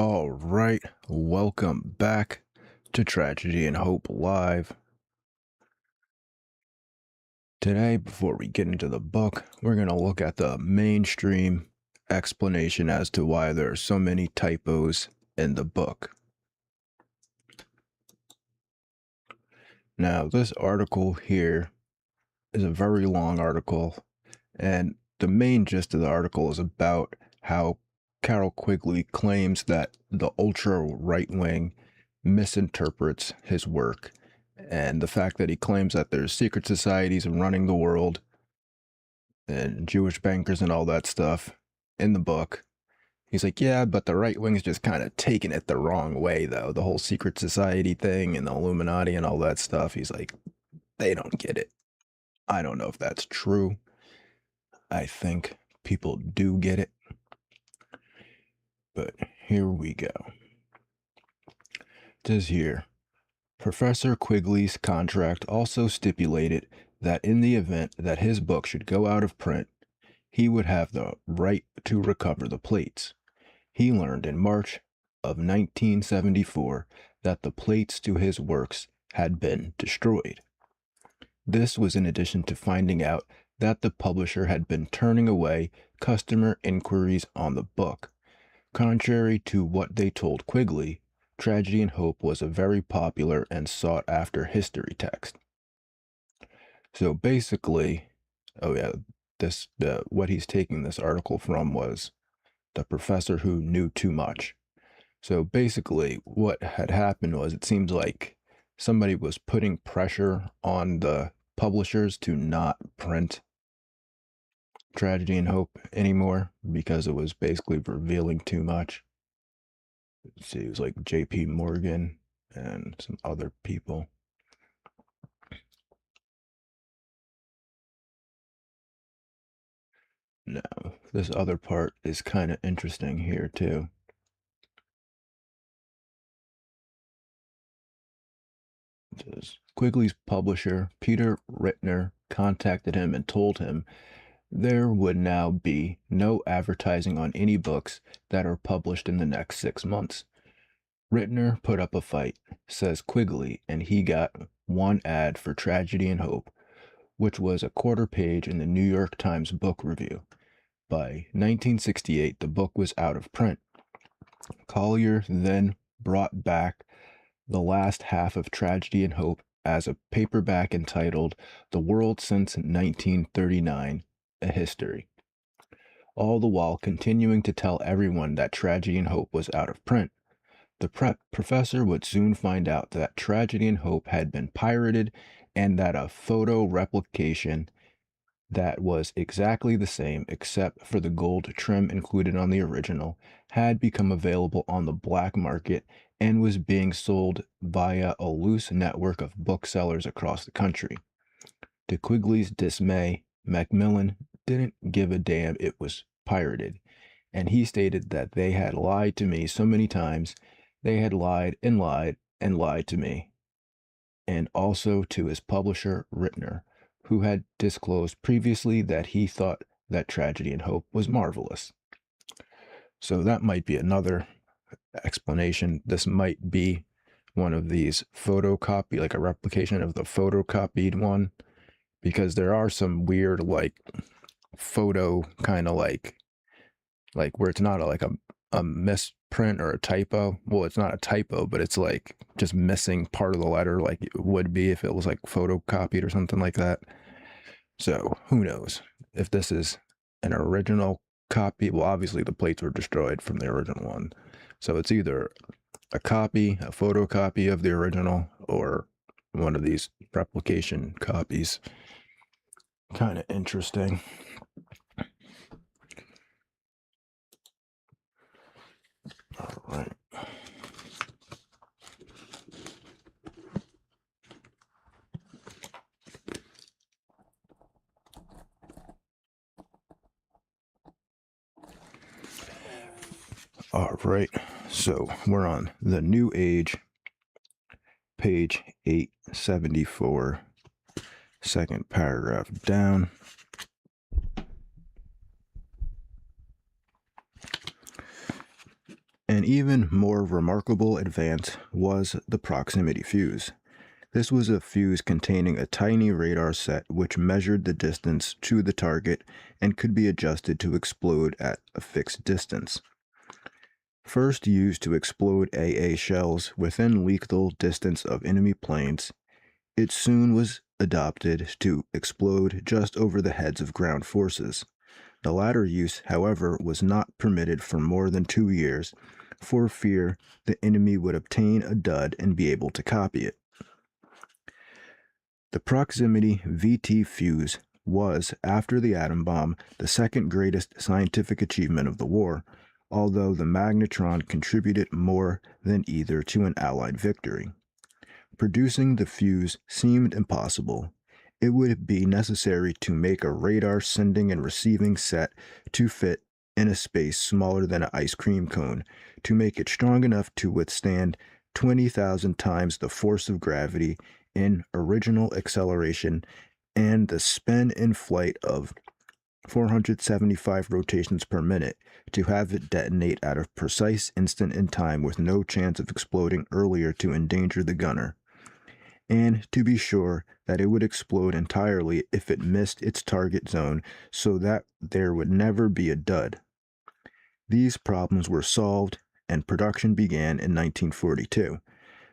All right, welcome back to Tragedy and Hope Live. Today, before we get into the book, we're going to look at the mainstream explanation as to why there are so many typos in the book. Now, this article here is a very long article, and the main gist of the article is about how Carol Quigley claims that the ultra right wing misinterprets his work, and the fact that he claims that there's secret societies running the world and Jewish bankers and all that stuff in the book. He's like, yeah, but the right wing's just kind of taking it the wrong way, though. The whole secret society thing and the Illuminati and all that stuff. He's like, they don't get it. I don't know if that's true. I think people do get it. But here we go. It says here, Professor Quigley's contract also stipulated that in the event that his book should go out of print, he would have the right to recover the plates. He learned in March of 1974 that the plates to his works had been destroyed. This was in addition to finding out that the publisher had been turning away customer inquiries on the book. Contrary to what they told Quigley, Tragedy and Hope was a very popular and sought-after history text. So basically, what he's taking this article from was the professor who knew too much. So basically, what had happened was it seems like somebody was putting pressure on the publishers to not print Tragedy and Hope anymore because it was basically revealing too much. Let's see, it was like J.P. Morgan and some other people. Now, this other part is kind of interesting here too. It says, Quigley's publisher, Peter Rittner, contacted him and told him there would now be no advertising on any books that are published in the next 6 months. Rittner put up a fight, says Quigley, and he got one ad for Tragedy and Hope, which was a quarter page in the New York Times Book Review. By 1968, the book was out of print. Collier then brought back the last half of Tragedy and Hope as a paperback entitled The World Since 1939, A History, all the while continuing to tell everyone that Tragedy and Hope was out of print. The professor would soon find out that Tragedy and Hope had been pirated and that a photo replication that was exactly the same except for the gold trim included on the original had become available on the black market and was being sold via a loose network of booksellers across the country. To Quigley's dismay, Macmillan didn't give a damn it was pirated, and he stated that they had lied to me so many times, they had lied and lied and lied to me, and also to his publisher, Rittner, who had disclosed previously that he thought that Tragedy and Hope was marvelous. So that might be another explanation. This might be one of these photocopy, like a replication of the photocopied one, because there are some weird, like, photo kind of like where it's not a misprint or a typo. Well, it's not a typo, but it's like just missing part of the letter like it would be if it was like photocopied or something like that. So who knows if this is an original copy. Well, obviously the plates were destroyed from the original one. So it's either a copy, a photocopy of the original, or one of these replication copies. Kind of interesting. All right. All right, so we're on the New Age, page 874, second paragraph down. An even more remarkable advance was the proximity fuse. This was a fuse containing a tiny radar set which measured the distance to the target and could be adjusted to explode at a fixed distance. First used to explode AA shells within lethal distance of enemy planes, it soon was adopted to explode just over the heads of ground forces. The latter use, however, was not permitted for more than 2 years, for fear the enemy would obtain a dud and be able to copy it. The proximity VT fuse was, after the atom bomb, the second greatest scientific achievement of the war, although the magnetron contributed more than either to an Allied victory. Producing the fuse seemed impossible. It would be necessary to make a radar sending and receiving set to fit in a space smaller than an ice cream cone, to make it strong enough to withstand 20,000 times the force of gravity in original acceleration and the spin in flight of 475 rotations per minute, to have it detonate at a precise instant in time with no chance of exploding earlier to endanger the gunner, and to be sure that it would explode entirely if it missed its target zone so that there would never be a dud. These problems were solved, and production began in 1942.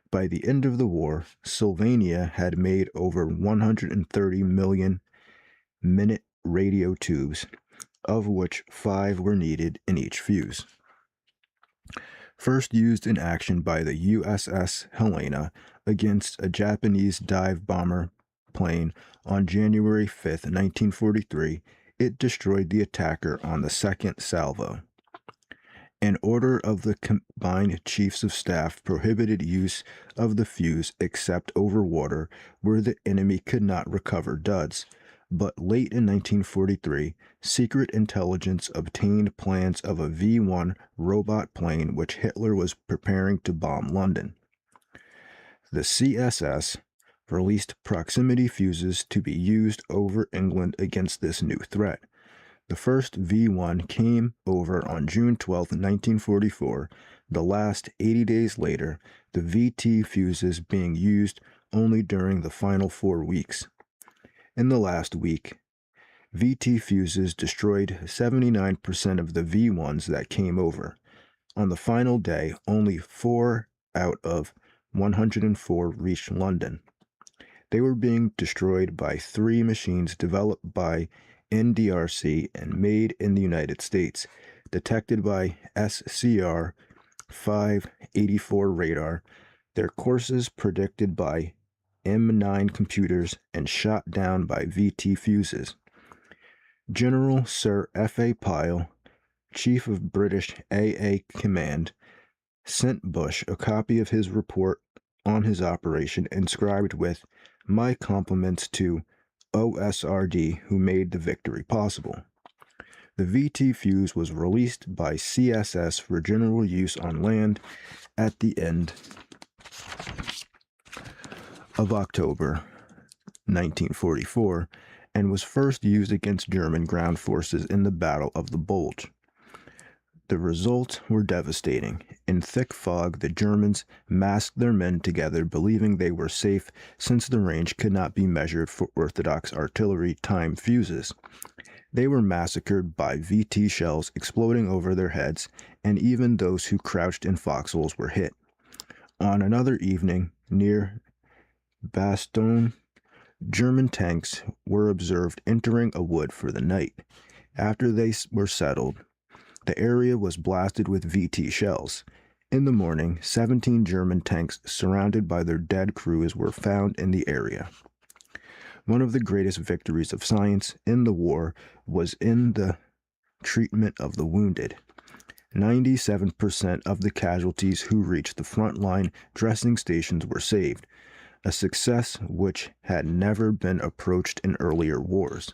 By the end of the war, Sylvania had made over 130 million minute radio tubes, of which 5 were needed in each fuse. First used in action by the USS Helena against a Japanese dive bomber plane on January 5, 1943, it destroyed the attacker on the second salvo. An order of the combined chiefs of staff prohibited use of the fuse except over water, where the enemy could not recover duds. But late in 1943, secret intelligence obtained plans of a V-1 robot plane which Hitler was preparing to bomb London. The CSS released proximity fuses to be used over England against this new threat. The first V-1 came over on June 12, 1944, the last 80 days later, the VT fuses being used only during the final 4 weeks. In the last week, VT fuses destroyed 79% of the V-1s that came over. On the final day, only 4 out of 104 reached London. They were being destroyed by 3 machines developed by NDRC and made in the United States, detected by SCR 584 radar, their courses predicted by M9 computers, and shot down by VT fuses. General Sir F.A. Pyle, Chief of British AA Command, sent Bush a copy of his report on his operation inscribed with "My compliments to OSRD who made the victory possible." The VT fuse was released by CSS for general use on land at the end of October 1944 and was first used against German ground forces in the Battle of the Bulge. The results were devastating. In thick fog, the Germans massed their men together, believing they were safe since the range could not be measured for orthodox artillery time fuses. They were massacred by VT shells exploding over their heads, and even those who crouched in foxholes were hit. On another evening, near Bastogne, German tanks were observed entering a wood for the night. After they were settled, the area was blasted with VT shells. In the morning, 17 German tanks surrounded by their dead crews were found in the area. One of the greatest victories of science in the war was in the treatment of the wounded. 97% of the casualties who reached the front-line dressing stations were saved, a success which had never been approached in earlier wars.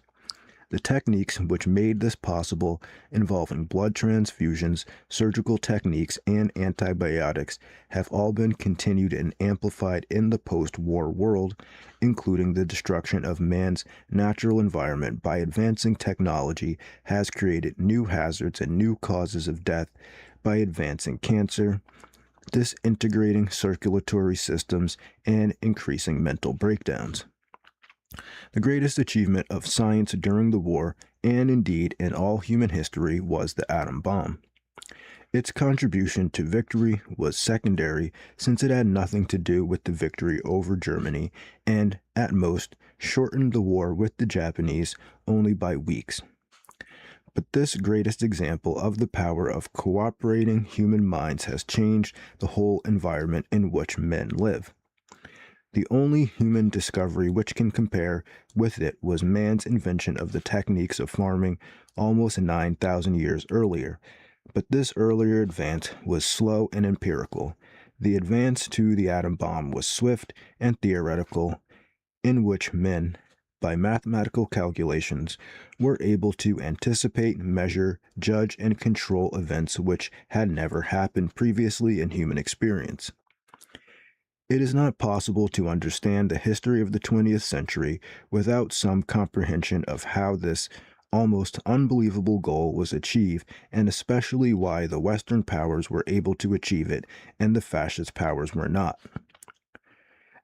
The techniques which made this possible, involving blood transfusions, surgical techniques, and antibiotics, have all been continued and amplified in the post-war world, including the destruction of man's natural environment by advancing technology has created new hazards and new causes of death by advancing cancer, disintegrating circulatory systems, and increasing mental breakdowns. The greatest achievement of science during the war, and indeed in all human history, was the atom bomb. Its contribution to victory was secondary since it had nothing to do with the victory over Germany and, at most, shortened the war with the Japanese only by weeks. But this greatest example of the power of cooperating human minds has changed the whole environment in which men live. The only human discovery which can compare with it was man's invention of the techniques of farming almost 9,000 years earlier. But this earlier advance was slow and empirical. The advance to the atom bomb was swift and theoretical, in which men, by mathematical calculations, were able to anticipate, measure, judge, and control events which had never happened previously in human experience. It is not possible to understand the history of the 20th century without some comprehension of how this almost unbelievable goal was achieved, and especially why the Western powers were able to achieve it and the fascist powers were not.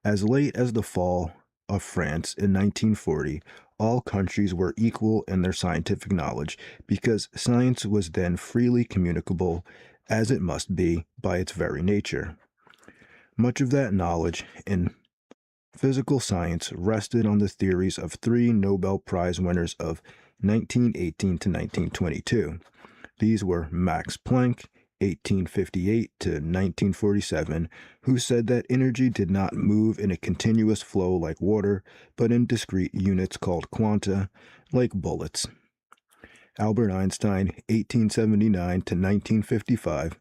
As late as the fall of France in 1940, all countries were equal in their scientific knowledge because science was then freely communicable, as it must be by its very nature. Much of that knowledge in physical science rested on the theories of three Nobel Prize winners of 1918 to 1922. These were Max Planck, 1858 to 1947, who said that energy did not move in a continuous flow like water, but in discrete units called quanta, like bullets. Albert Einstein, 1879 to 1955,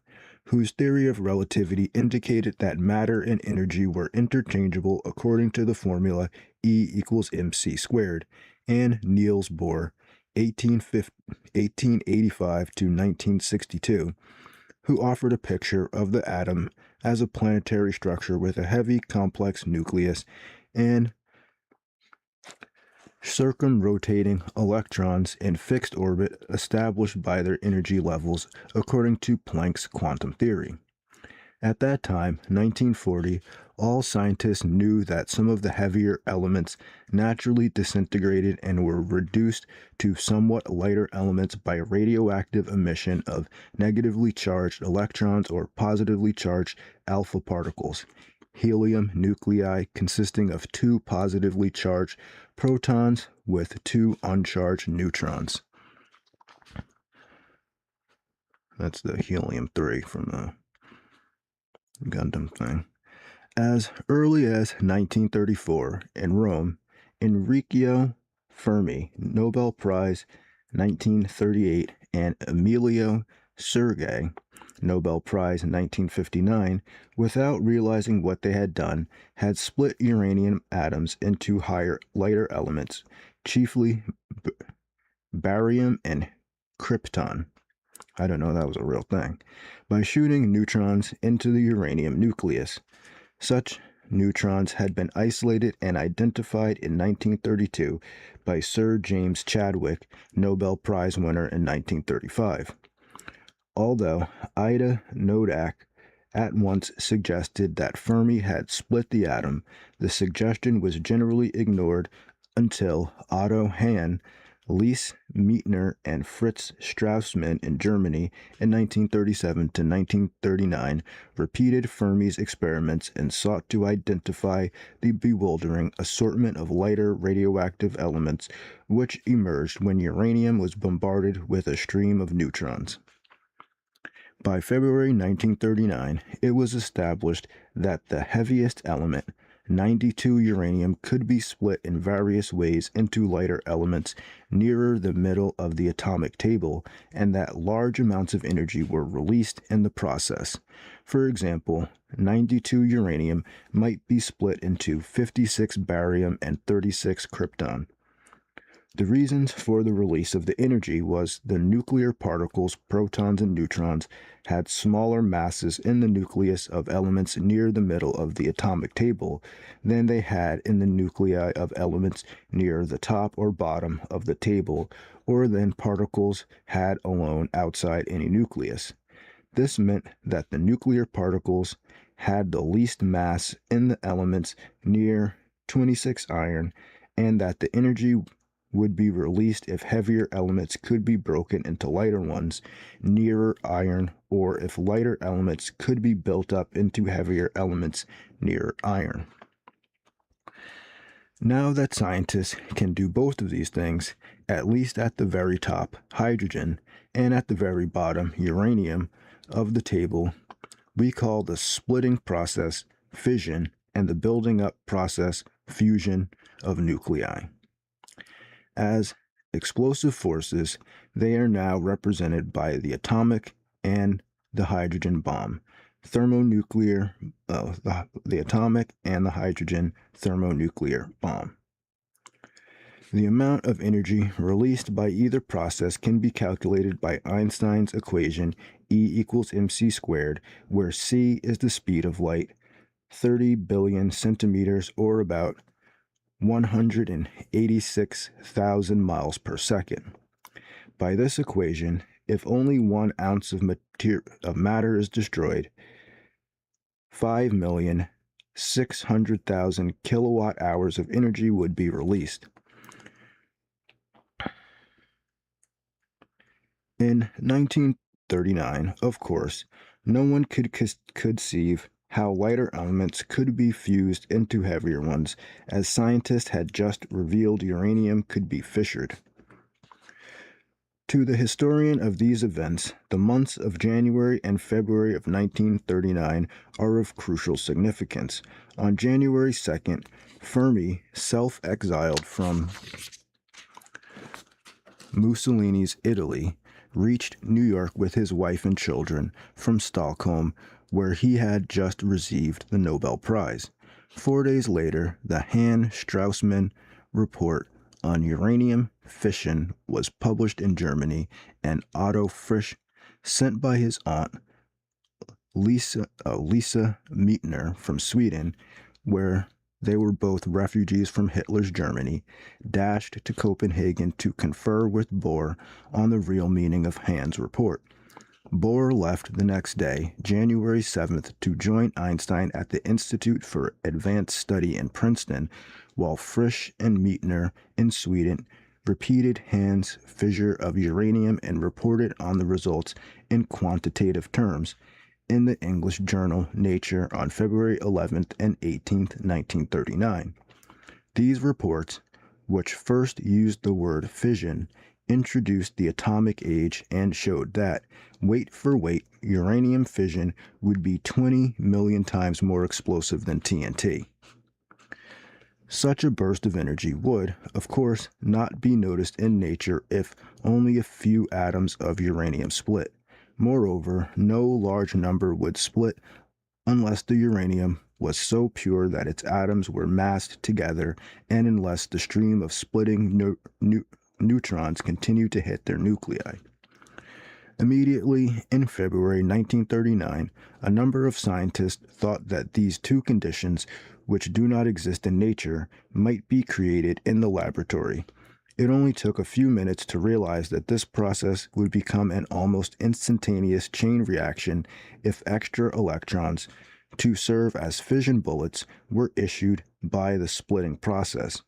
whose theory of relativity indicated that matter and energy were interchangeable according to the formula E equals mc squared, and Niels Bohr, 1885 to 1962, who offered a picture of the atom as a planetary structure with a heavy, complex nucleus and circumrotating electrons in fixed orbit established by their energy levels according to Planck's quantum theory. At that time, 1940, all scientists knew that some of the heavier elements naturally disintegrated and were reduced to somewhat lighter elements by radioactive emission of negatively charged electrons or positively charged alpha particles. Helium nuclei consisting of two positively charged protons with two uncharged neutrons. That's the helium-3 from the Gundam thing. As early as 1934, in Rome, Enrico Fermi, Nobel Prize 1938, and Emilio Sergei, Nobel Prize in 1959, without realizing what they had done, had split uranium atoms into lighter elements, chiefly barium and krypton. I don't know that was a real thing. By shooting neutrons into the uranium nucleus. Such neutrons had been isolated and identified in 1932 by Sir James Chadwick, Nobel Prize winner in 1935. Although Ida Nodak at once suggested that Fermi had split the atom, the suggestion was generally ignored until Otto Hahn, Lise Meitner, and Fritz Strassmann in Germany in 1937 to 1939 repeated Fermi's experiments and sought to identify the bewildering assortment of lighter radioactive elements which emerged when uranium was bombarded with a stream of neutrons. By February 1939, it was established that the heaviest element, 92 uranium, could be split in various ways into lighter elements nearer the middle of the atomic table, and that large amounts of energy were released in the process. For example, 92 uranium might be split into 56 barium and 36 krypton. The reasons for the release of the energy was the nuclear particles, protons and neutrons, had smaller masses in the nucleus of elements near the middle of the atomic table than they had in the nuclei of elements near the top or bottom of the table, or than particles had alone outside any nucleus. This meant that the nuclear particles had the least mass in the elements near 26 iron, and that the energy would be released if heavier elements could be broken into lighter ones nearer iron, or if lighter elements could be built up into heavier elements nearer iron. Now that scientists can do both of these things, at least at the very top, hydrogen, and at the very bottom, uranium, of the table, we call the splitting process fission and the building up process fusion of nuclei. As explosive forces, they are now represented by the atomic and the hydrogen bomb, thermonuclear, the atomic and the hydrogen thermonuclear bomb. The amount of energy released by either process can be calculated by Einstein's equation E equals mc squared, where c is the speed of light, 30 billion centimeters, or about 186,000 miles per second. By this equation, if only 1 ounce of matter is destroyed, 5,600,000 kilowatt hours of energy would be released. In 1939, of course, no one could conceive how lighter elements could be fused into heavier ones, as scientists had just revealed uranium could be fissured. To the historian of these events, the months of January and February of 1939 are of crucial significance. On January 2nd, Fermi, self-exiled from Mussolini's Italy, reached New York with his wife and children from Stockholm, where he had just received the Nobel Prize. 4 days later, the Hahn-Straussman report on uranium fission was published in Germany, and Otto Frisch, sent by his aunt Lisa Meitner from Sweden, where they were both refugees from Hitler's Germany, dashed to Copenhagen to confer with Bohr on the real meaning of Hahn's report. Bohr left the next day, January 7th, to join Einstein at the Institute for Advanced Study in Princeton, while Frisch and Meitner in Sweden repeated Hahn's fissure of uranium and reported on the results in quantitative terms in the English journal Nature on February 11th and 18th, 1939. These reports, which first used the word fission, introduced the atomic age and showed that, weight for weight, uranium fission would be 20 million times more explosive than TNT. Such a burst of energy would, of course, not be noticed in nature if only a few atoms of uranium split. Moreover, no large number would split unless the uranium was so pure that its atoms were massed together, and unless the stream of splitting neutrons continued to hit their nuclei. Immediately in February 1939, a number of scientists thought that these two conditions, which do not exist in nature, might be created in the laboratory. It only took a few minutes to realize that this process would become an almost instantaneous chain reaction if extra electrons, to serve as fission bullets, were issued by the splitting process.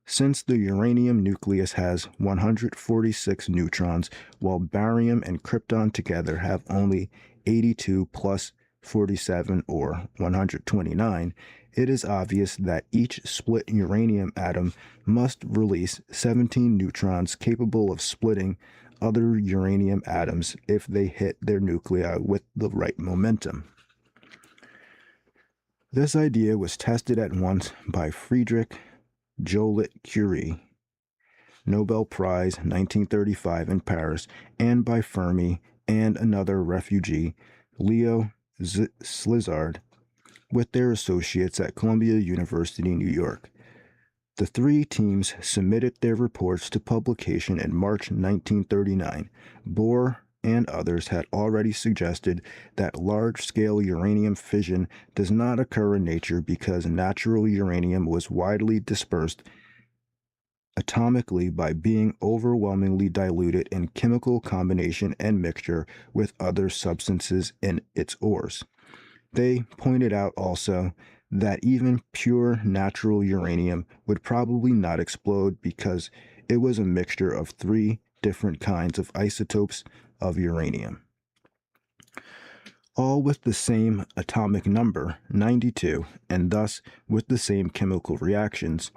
Since the uranium nucleus has 146 neutrons, while barium and krypton together have only 82 plus 47, or 129, it is obvious that each split uranium atom must release 17 neutrons capable of splitting other uranium atoms if they hit their nuclei with the right momentum. This idea was tested at once by Friedrich Joliot-Curie, Nobel Prize 1935 in Paris, and by Fermi and another refugee, Leo Szilard, with their associates at Columbia University, New York. The three teams submitted their reports to publication in March 1939. Bohr and others had already suggested that large-scale uranium fission does not occur in nature because natural uranium was widely dispersed atomically by being overwhelmingly diluted in chemical combination and mixture with other substances in its ores. They pointed out also that even pure natural uranium would probably not explode because it was a mixture of three different kinds of isotopes of uranium, all with the same atomic number, 92, and thus with the same chemical reactions,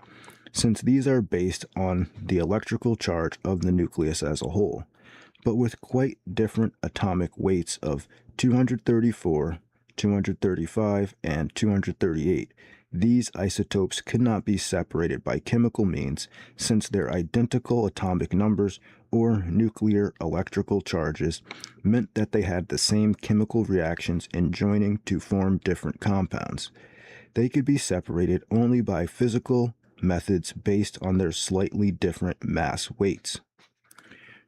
since these are based on the electrical charge of the nucleus as a whole, but with quite different atomic weights of 234, 235, and 238. These isotopes could not be separated by chemical means since their identical atomic numbers or nuclear electrical charges meant that they had the same chemical reactions in joining to form different compounds. They could be separated only by physical methods based on their slightly different mass weights.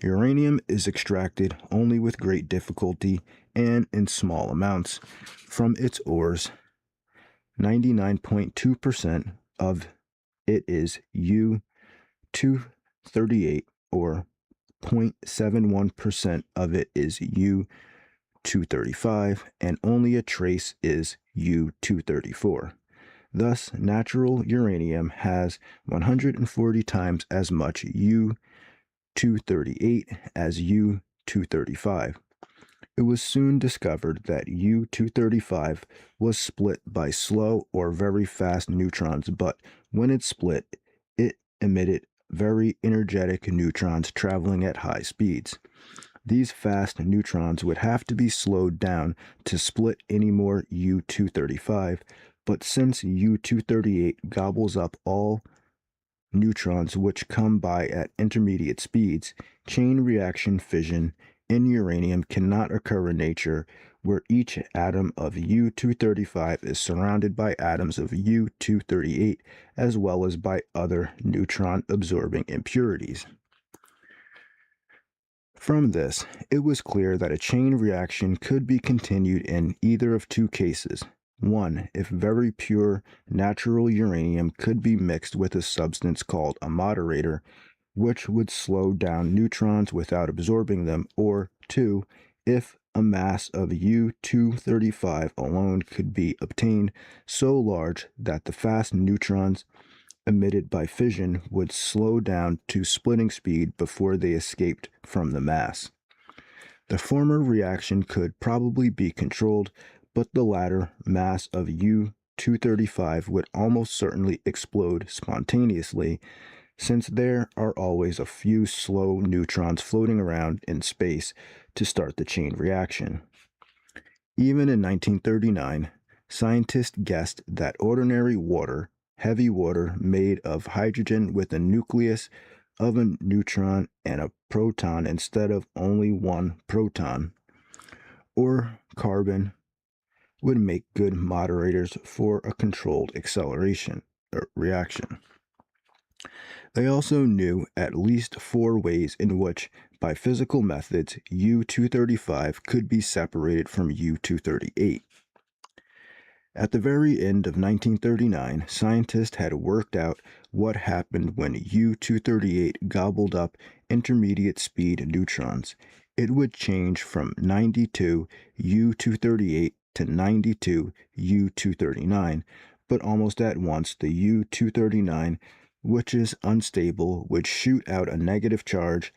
Uranium is extracted only with great difficulty and in small amounts from its ores. 99.2% of it is U-238, or 0.71% of it is U-235, and only a trace is U-234. Thus, natural uranium has 140 times as much U-238 as U-235. It was soon discovered that U-235 was split by slow or very fast neutrons, but when it split, it emitted very energetic neutrons traveling at high speeds. These fast neutrons would have to be slowed down to split any more U-235, but since U-238 gobbles up all neutrons which come by at intermediate speeds, chain reaction fission in uranium cannot occur in nature, where each atom of U-235 is surrounded by atoms of U-238 as well as by other neutron-absorbing impurities. From this, it was clear that a chain reaction could be continued in either of two cases. One, if very pure natural uranium could be mixed with a substance called a moderator, which would slow down neutrons without absorbing them, or two, if a mass of U-235 alone could be obtained so large that the fast neutrons emitted by fission would slow down to splitting speed before they escaped from the mass. The former reaction could probably be controlled, but the latter mass of U-235 would almost certainly explode spontaneously, since there are always a few slow neutrons floating around in space to start the chain reaction. Even in 1939, scientists guessed that ordinary water, heavy water made of hydrogen with a nucleus of a neutron and a proton instead of only one proton, or carbon, would make good moderators for a controlled acceleration or reaction. They also knew at least four ways in which, by physical methods, U-235 could be separated from U-238. At the very end of 1939, scientists had worked out what happened when U-238 gobbled up intermediate speed neutrons. It would change from 92 U-238 to 92 U-239, but almost at once the U-239, which is unstable, would shoot out a negative charge,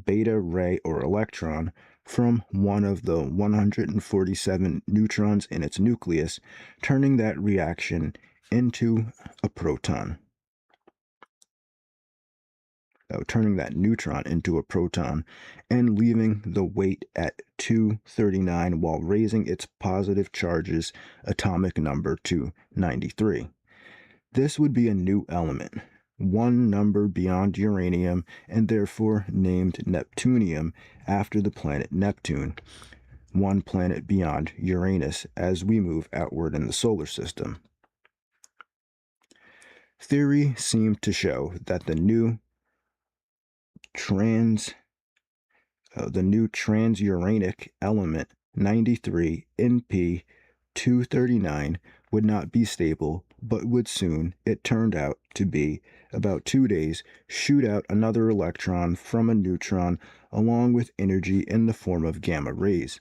beta ray or electron, from one of the 147 neutrons in its nucleus, turning that neutron into a proton, and leaving the weight at 239 while raising its positive charge's atomic number to 93. This would be a new element, one number beyond uranium, and therefore named neptunium after the planet Neptune, one planet beyond Uranus as we move outward in the solar system. Theory seemed to show that the new transuranic element 93 Np 239 would not be stable but would soon, it turned out to be about 2 days, shoot out another electron from a neutron along with energy in the form of gamma rays.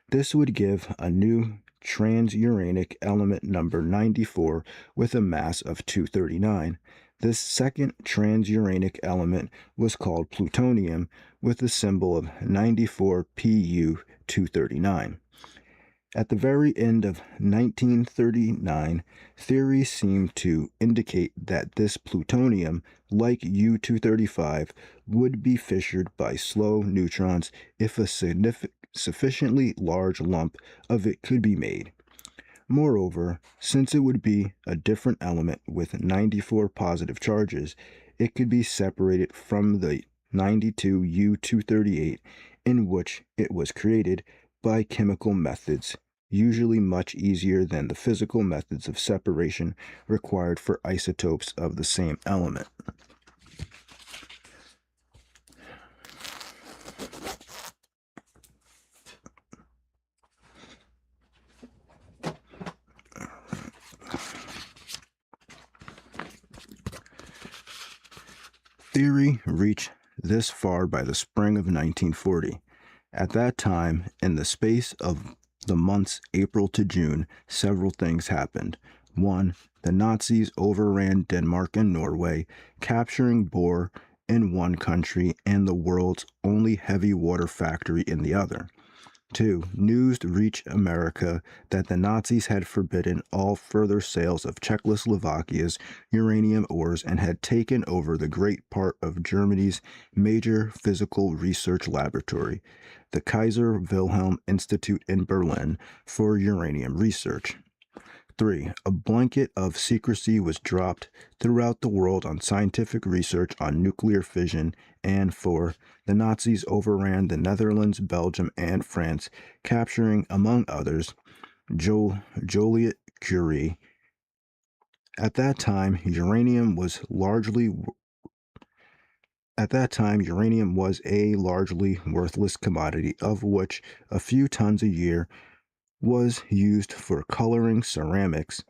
This would give a new transuranic element number 94 with a mass of 239. This second transuranic element was called plutonium with the symbol of 94Pu239. At the very end of 1939, theories seemed to indicate that this plutonium, like U-235, would be fissured by slow neutrons if a sufficiently large lump of it could be made. Moreover, since it would be a different element with 94 positive charges, it could be separated from the 92 U-238 in which it was created by chemical methods, usually much easier than the physical methods of separation required for isotopes of the same element. Theory reached this far by the spring of 1940. At that time, in the space of the months April to June, several things happened. 1. The Nazis overran Denmark and Norway, capturing Bohr in one country and the world's only heavy water factory in the other. 2. News reached America that the Nazis had forbidden all further sales of Czechoslovakia's uranium ores and had taken over the great part of Germany's major physical research laboratory, the Kaiser Wilhelm Institute in Berlin, for uranium research. 3. A blanket of secrecy was dropped throughout the world on scientific research on nuclear fission. And 4. The Nazis overran the Netherlands, Belgium, and France, capturing, among others, Joliot Curie. At that time, uranium was a largely worthless commodity, of which a few tons a year was used for coloring ceramics.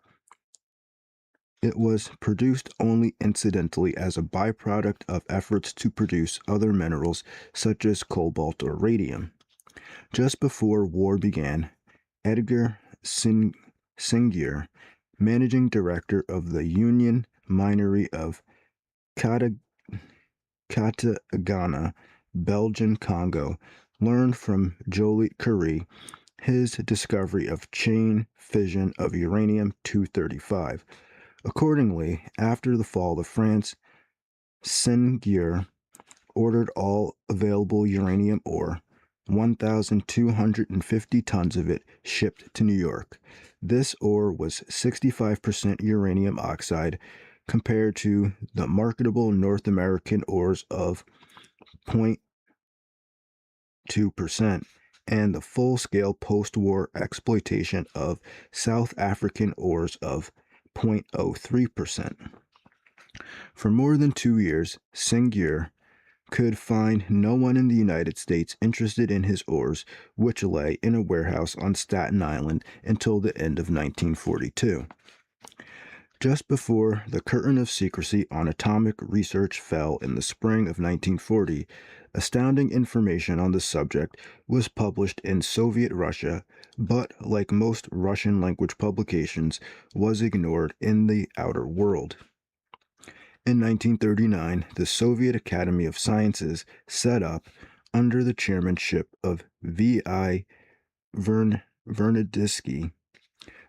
It was produced only incidentally as a byproduct of efforts to produce other minerals such as cobalt or radium. Just before war began, Edgar Singier, managing director of the Union Minery of Katagana, Belgian Congo, learned from Joliot Curie his discovery of chain fission of uranium-235. Accordingly, after the fall of France, Singier ordered all available uranium ore, 1,250 tons of it, shipped to New York. This ore was 65% uranium oxide compared to the marketable North American ores of 0.2% and the full-scale post-war exploitation of South African ores of 0.03%. For more than 2 years, Singier could find no one in the United States interested in his ores, which lay in a warehouse on Staten Island until the end of 1942. Just before the curtain of secrecy on atomic research fell in the spring of 1940, astounding information on the subject was published in Soviet Russia, but, like most Russian-language publications, was ignored in the outer world. In 1939, the Soviet Academy of Sciences set up, under the chairmanship of V.I. Vernadsky,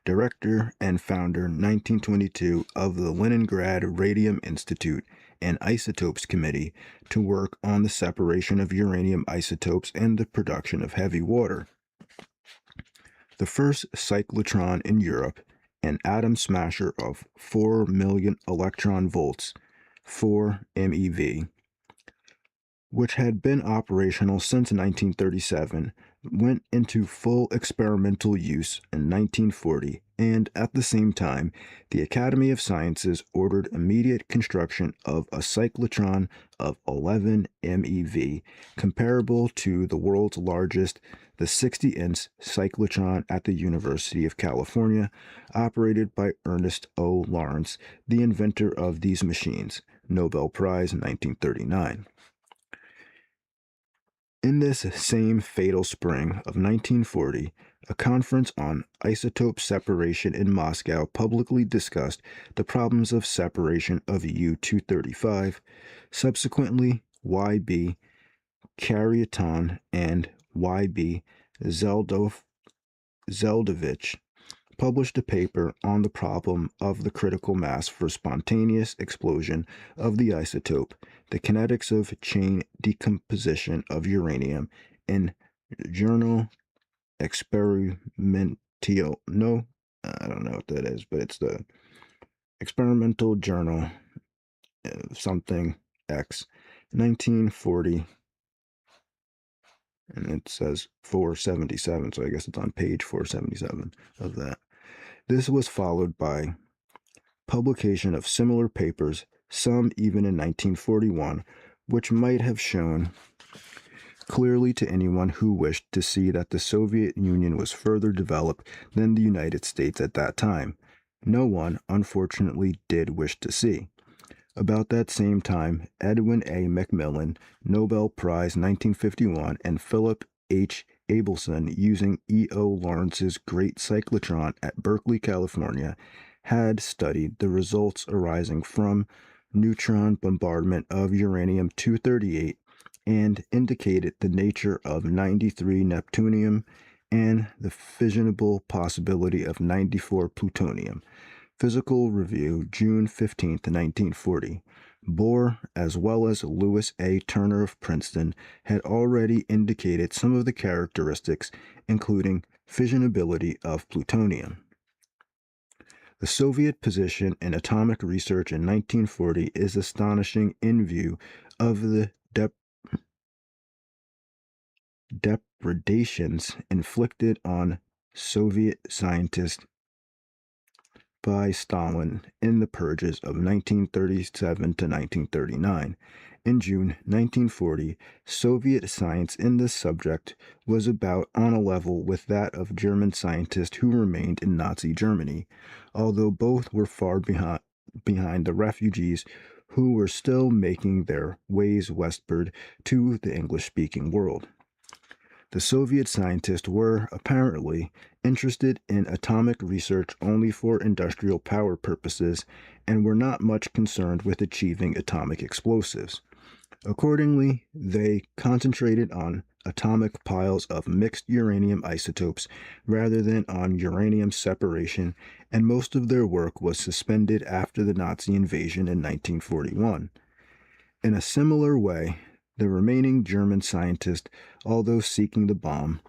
director and founder 1922 of the Leningrad Radium Institute and Isotopes Committee, to work on the separation of uranium isotopes and the production of heavy water. The first cyclotron in Europe, an atom smasher of 4 million electron volts, 4 MeV, which had been operational since 1937, went into full experimental use in 1940, and at the same time, the Academy of Sciences ordered immediate construction of a cyclotron of 11 MeV, comparable to the world's largest, the 60-inch cyclotron at the University of California, operated by Ernest O. Lawrence, the inventor of these machines, Nobel Prize 1939. In this same fatal spring of 1940, a conference on isotope separation in Moscow publicly discussed the problems of separation of U-235, subsequently Y.B. Karyaton and Y.B. Zeldovich published a paper on the problem of the critical mass for spontaneous explosion of the isotope, the kinetics of chain decomposition of uranium, in Journal Experimentio. No, I don't know what that is, but it's the Experimental Journal something X, 1940, and it says 477, so I guess it's on page 477 of that. This was followed by publication of similar papers, some even in 1941, which might have shown clearly to anyone who wished to see that the Soviet Union was further developed than the United States at that time. No one, unfortunately, did wish to see. About that same time, Edwin A. Macmillan, Nobel Prize 1951, and Philip H. Abelson, using E.O. Lawrence's Great Cyclotron at Berkeley, California, had studied the results arising from neutron bombardment of uranium-238 and indicated the nature of 93 neptunium and the fissionable possibility of 94 plutonium. Physical Review, June 15, 1940. Bohr, as well as Lewis A. Turner of Princeton, had already indicated some of the characteristics, including fissionability of plutonium. The Soviet position in atomic research in 1940 is astonishing in view of the depredations inflicted on Soviet scientists by Stalin in the purges of 1937 to 1939. In June 1940, Soviet science in this subject was about on a level with that of German scientists who remained in Nazi Germany, although both were far behind the refugees who were still making their ways westward to the English-speaking world. The Soviet scientists were, apparently, interested in atomic research only for industrial power purposes and were not much concerned with achieving atomic explosives. Accordingly, they concentrated on atomic piles of mixed uranium isotopes rather than on uranium separation, and most of their work was suspended after the Nazi invasion in 1941. In a similar way, the remaining German scientists, although seeking the bomb,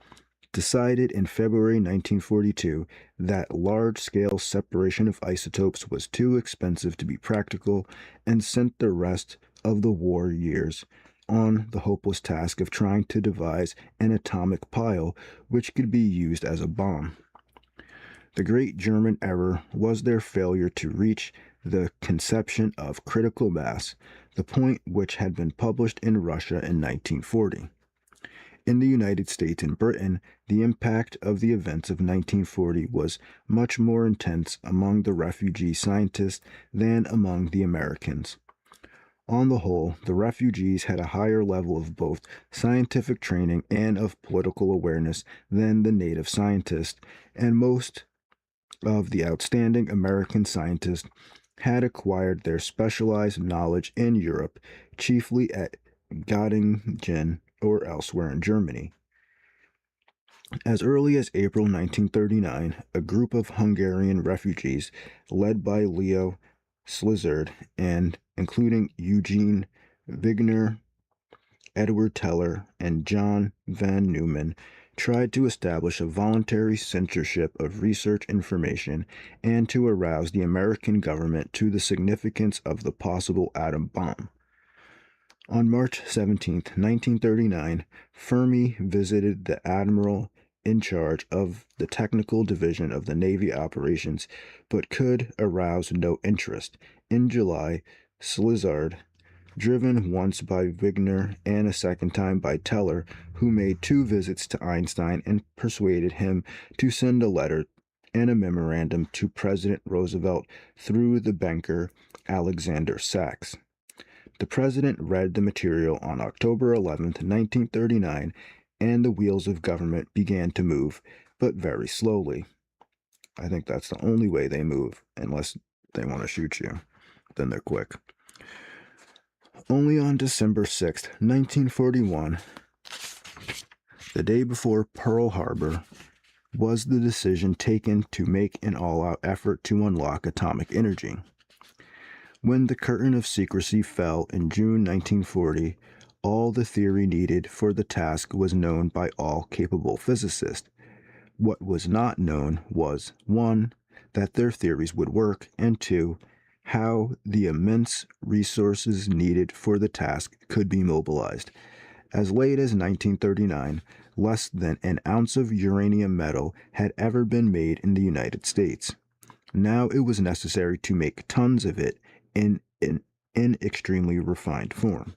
decided in February 1942 that large-scale separation of isotopes was too expensive to be practical and sent the rest of the war years on the hopeless task of trying to devise an atomic pile which could be used as a bomb. The great German error was their failure to reach the conception of critical mass, the point which had been published in Russia in 1940. In the United States and Britain, the impact of the events of 1940 was much more intense among the refugee scientists than among the Americans. On the whole, the refugees had a higher level of both scientific training and of political awareness than the native scientists, and most of the outstanding American scientists had acquired their specialized knowledge in Europe, chiefly at Göttingen or elsewhere in Germany. As early as April 1939, a group of Hungarian refugees, led by Leo Szilard and including Eugene Wigner, Edward Teller, and John van Neumann, tried to establish a voluntary censorship of research information and to arouse the American government to the significance of the possible atom bomb. On March 17, 1939, Fermi visited the admiral in charge of the technical division of the Navy operations, but could arouse no interest. In July, Slizard, driven once by Wigner and a second time by Teller, who made two visits to Einstein and persuaded him to send a letter and a memorandum to President Roosevelt through the banker Alexander Sachs. The president read the material on October 11, 1939, and the wheels of government began to move, but very slowly. I think that's the only way they move, unless they want to shoot you. Then they're quick. Only on December 6, 1941, the day before Pearl Harbor, was the decision taken to make an all-out effort to unlock atomic energy. When the curtain of secrecy fell in June 1940, all the theory needed for the task was known by all capable physicists. What was not known was 1. That their theories would work, and 2. How the immense resources needed for the task could be mobilized. As late as 1939, less than an ounce of uranium metal had ever been made in the United States. Now it was necessary to make tons of it in extremely refined form.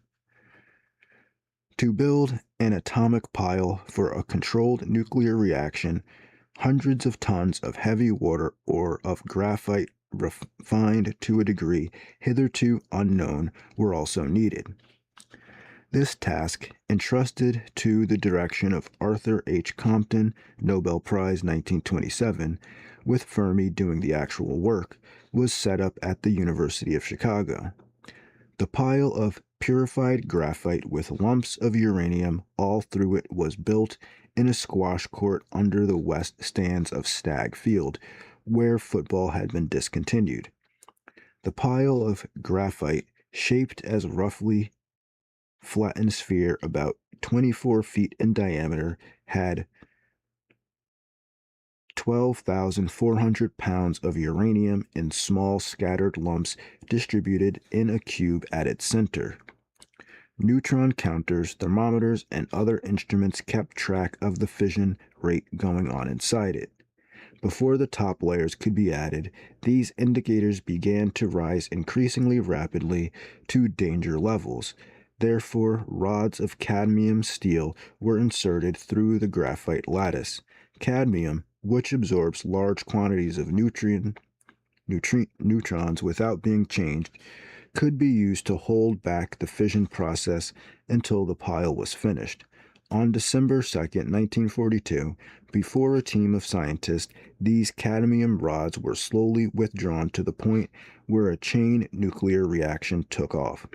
To build an atomic pile for a controlled nuclear reaction, hundreds of tons of heavy water or of graphite refined to a degree hitherto unknown were also needed. This task, entrusted to the direction of Arthur H. Compton, Nobel Prize 1927, with Fermi doing the actual work, was set up at the University of Chicago. The pile of purified graphite with lumps of uranium all through it was built in a squash court under the west stands of Stagg Field, where football had been discontinued. The pile of graphite, shaped as roughly flattened sphere about 24 feet in diameter, had 12,400 pounds of uranium in small scattered lumps distributed in a cube at its center. Neutron counters, thermometers, and other instruments kept track of the fission rate going on inside it. Before the top layers could be added, these indicators began to rise increasingly rapidly to danger levels. Therefore, rods of cadmium steel were inserted through the graphite lattice. Cadmium, which absorbs large quantities of neutrons without being changed, could be used to hold back the fission process until the pile was finished. On December 2, 1942, before a team of scientists, these cadmium rods were slowly withdrawn to the point where a chain nuclear reaction took off.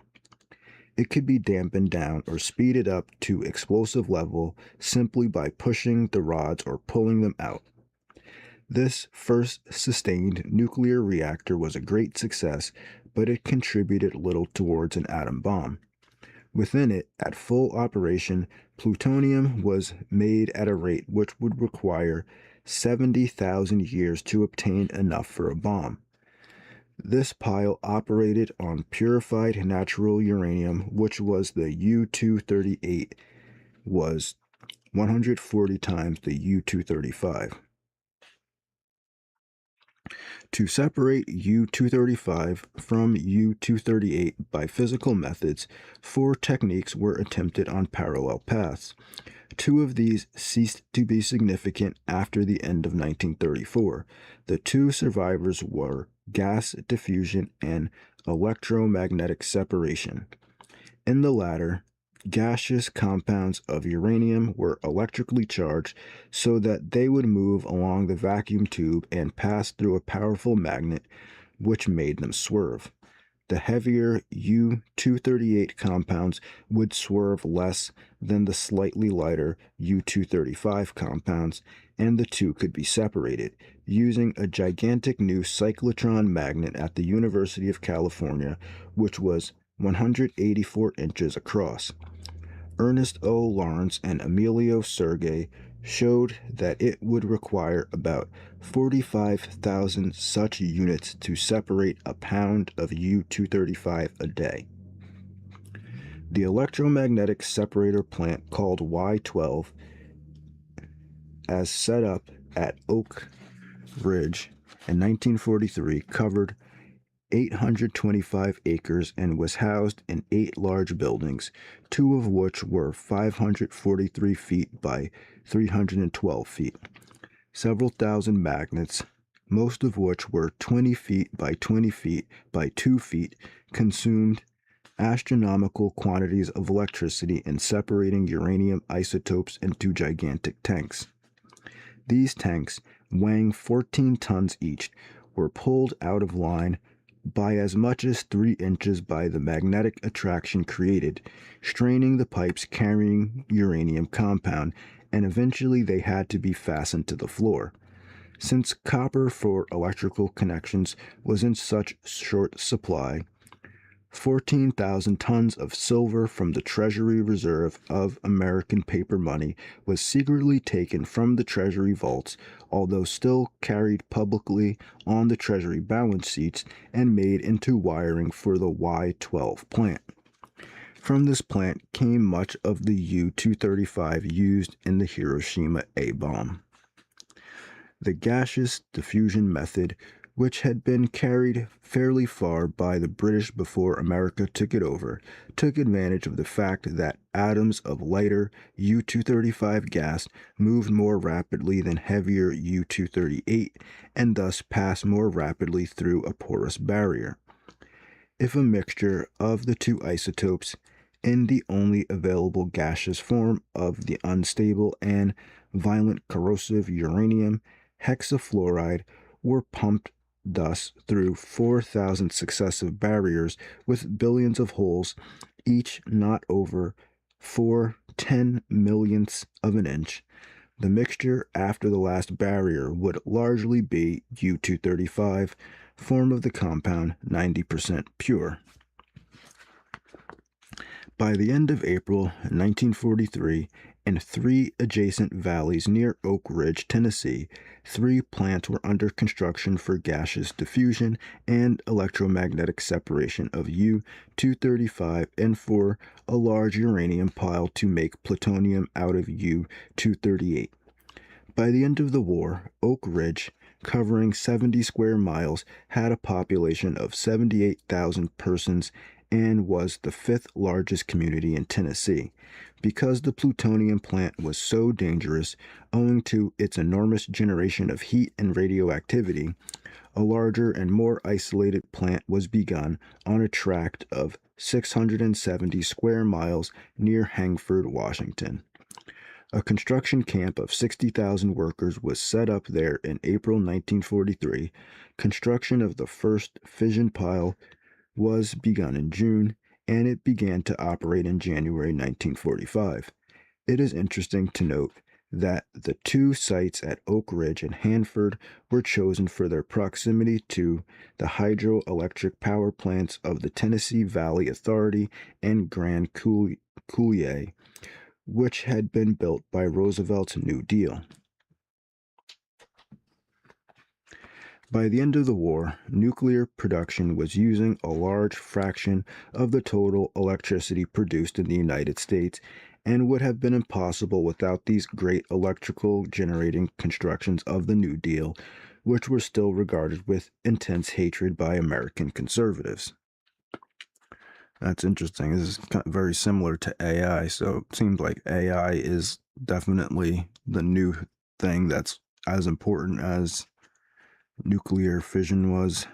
It could be dampened down or speeded up to explosive level simply by pushing the rods or pulling them out. This first sustained nuclear reactor was a great success, but it contributed little towards an atom bomb. Within it, at full operation, plutonium was made at a rate which would require 70,000 years to obtain enough for a bomb. This pile operated on purified natural uranium, which was the U-238, was 140 times the U-235. To separate U-235 from U-238 by physical methods, 4 techniques were attempted on parallel paths. 2 of these ceased to be significant after the end of 1934. The 2 survivors were gas diffusion and electromagnetic separation. In the latter, gaseous compounds of uranium were electrically charged so that they would move along the vacuum tube and pass through a powerful magnet which made them swerve. The heavier U-238 compounds would swerve less than the slightly lighter U-235 compounds, and the two could be separated using a gigantic new cyclotron magnet at the University of California, which was 184 inches across. Ernest O. Lawrence and Emilio Sergei showed that it would require about 45,000 such units to separate a pound of U-235 a day. The electromagnetic separator plant called Y12, as set up at Oak Ridge in 1943, covered 825 acres and was housed in 8 large buildings, 2 of which were 543 feet by 312 feet. Several thousand magnets, most of which were 20 feet by 20 feet by 2 feet, consumed astronomical quantities of electricity in separating uranium isotopes into gigantic tanks. These tanks, weighing 14 tons each, were pulled out of line by as much as 3 inches by the magnetic attraction created, straining the pipes carrying uranium compound, and eventually they had to be fastened to the floor. Since copper for electrical connections was in such short supply, 14,000 tons of silver from the Treasury Reserve of American paper money was secretly taken from the Treasury vaults, although still carried publicly on the Treasury balance sheets, and made into wiring for the Y12 plant. From this plant came much of the U-235 used in the Hiroshima A-bomb. The gaseous diffusion method, which had been carried fairly far by the British before America took it over, took advantage of the fact that atoms of lighter U-235 gas moved more rapidly than heavier U-238 and thus passed more rapidly through a porous barrier. If a mixture of the two isotopes in the only available gaseous form of the unstable and violent corrosive uranium hexafluoride were pumped thus through 4,000 successive barriers with billions of holes, each not over 4/10,000,000ths of an inch, the mixture after the last barrier would largely be U-235, form of the compound 90% pure. By the end of April 1943, in 3 adjacent valleys near Oak Ridge, Tennessee, 3 plants were under construction for gaseous diffusion and electromagnetic separation of U-235 and for a large uranium pile to make plutonium out of U-238. By the end of the war, Oak Ridge, covering 70 square miles, had a population of 78,000 persons and was the 5th largest community in Tennessee. Because the plutonium plant was so dangerous, owing to its enormous generation of heat and radioactivity, a larger and more isolated plant was begun on a tract of 670 square miles near Hangford, Washington. A construction camp of 60,000 workers was set up there in April 1943. Construction of the first fission pile was begun in June, and it began to operate in January 1945. It is interesting to note that the 2 sites at Oak Ridge and Hanford were chosen for their proximity to the hydroelectric power plants of the Tennessee Valley Authority and Grand Coulee, which had been built by Roosevelt's New Deal. By the end of the war, nuclear production was using a large fraction of the total electricity produced in the United States and would have been impossible without these great electrical generating constructions of the New Deal, which were still regarded with intense hatred by American conservatives. That's interesting. This is very similar to AI, so it seems like AI is definitely the new thing that's as important as nuclear fission was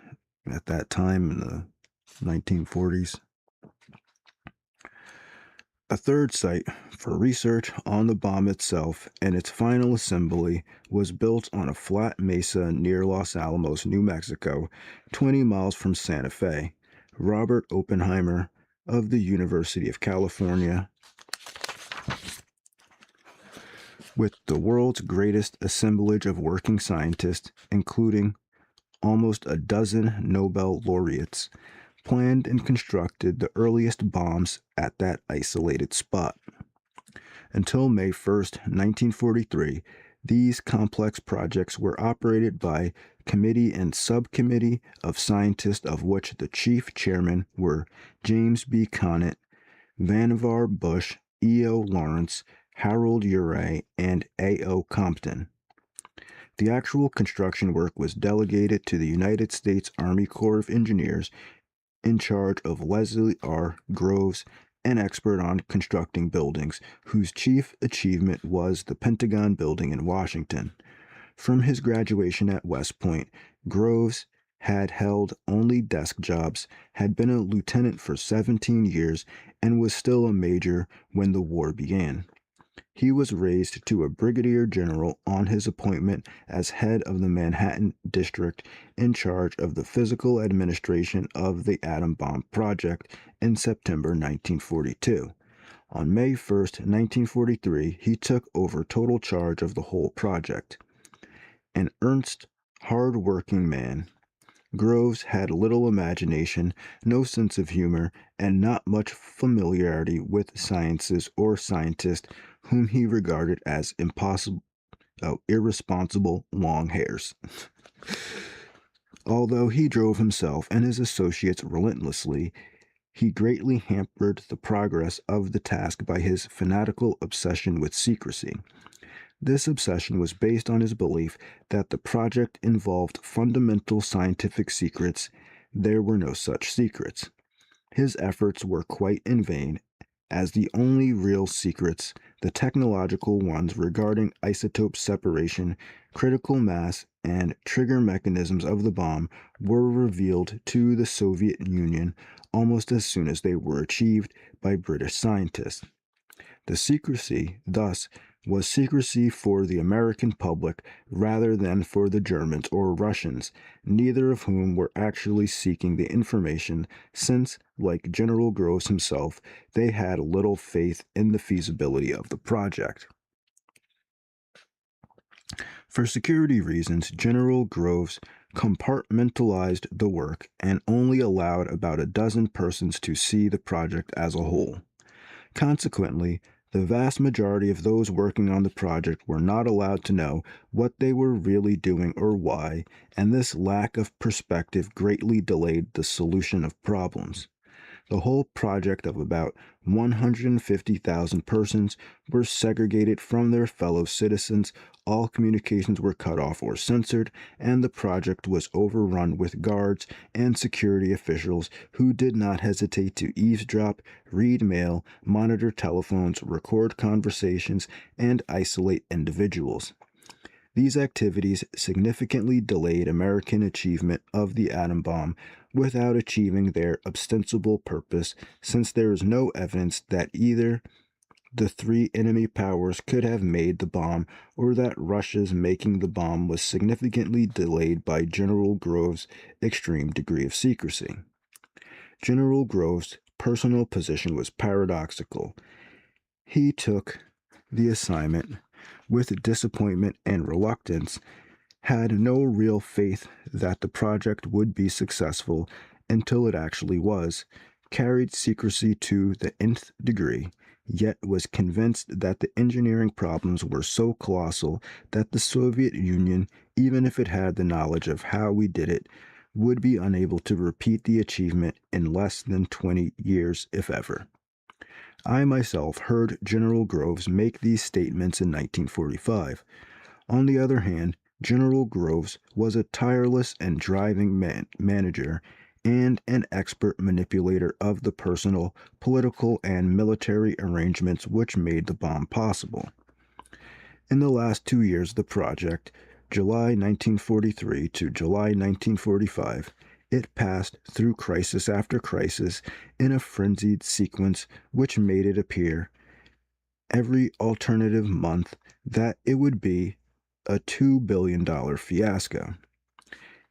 at that time in the 1940s. A third site for research on the bomb itself and its final assembly was built on a flat mesa near Los Alamos, New Mexico, 20 miles from Santa Fe. Robert Oppenheimer of the University of California, with the world's greatest assemblage of working scientists, including almost a dozen Nobel laureates, planned and constructed the earliest bombs at that isolated spot. Until May 1st, 1943, these complex projects were operated by committee and subcommittee of scientists, of which the chief chairmen were James B. Conant, Vannevar Bush, E.O. Lawrence, Harold Urey, and A.O. Compton. The actual construction work was delegated to the United States Army Corps of Engineers in charge of Leslie R. Groves, an expert on constructing buildings, whose chief achievement was the Pentagon Building in Washington. From his graduation at West Point, Groves had held only desk jobs, had been a lieutenant for 17 years, and was still a major when the war began. He was raised to a brigadier general on his appointment as head of the Manhattan District in charge of the physical administration of the atom bomb project in September 1942. On May 1, 1943, he took over total charge of the whole project. An earnest, hard-working man, Groves had little imagination, no sense of humor, and not much familiarity with sciences or scientists whom he regarded as irresponsible long hairs. Although he drove himself and his associates relentlessly, he greatly hampered the progress of the task by his fanatical obsession with secrecy. This obsession was based on his belief that the project involved fundamental scientific secrets. There were no such secrets. His efforts were quite in vain, as the only real secrets, the technological ones regarding isotope separation, critical mass, and trigger mechanisms of the bomb, were revealed to the Soviet Union almost as soon as they were achieved by British scientists. The secrecy, thus, was secrecy for the American public rather than for the Germans or Russians, neither of whom were actually seeking the information, since, like General Groves himself, they had little faith in the feasibility of the project. For security reasons, General Groves compartmentalized the work and only allowed about a dozen persons to see the project as a whole. Consequently, the vast majority of those working on the project were not allowed to know what they were really doing or why, and this lack of perspective greatly delayed the solution of problems. The whole project of about 150,000 persons were segregated from their fellow citizens, all communications were cut off or censored, and the project was overrun with guards and security officials who did not hesitate to eavesdrop, read mail, monitor telephones, record conversations, and isolate individuals. These activities significantly delayed American achievement of the atom bomb without achieving their ostensible purpose, since there is no evidence that either the three enemy powers could have made the bomb or that Russia's making the bomb was significantly delayed by General Groves' extreme degree of secrecy. General Groves' personal position was paradoxical. He took the assignment with disappointment and reluctance, had no real faith that the project would be successful until it actually was, carried secrecy to the nth degree, yet was convinced that the engineering problems were so colossal that the Soviet Union, even if it had the knowledge of how we did it, would be unable to repeat the achievement in less than 20 years, if ever. I myself heard General Groves make these statements in 1945. On the other hand, General Groves was a tireless and driving manager and an expert manipulator of the personal, political, and military arrangements which made the bomb possible. In the last 2 years of the project, July 1943 to July 1945, it passed through crisis after crisis in a frenzied sequence which made it appear every alternative month that it would be a $2 billion fiasco.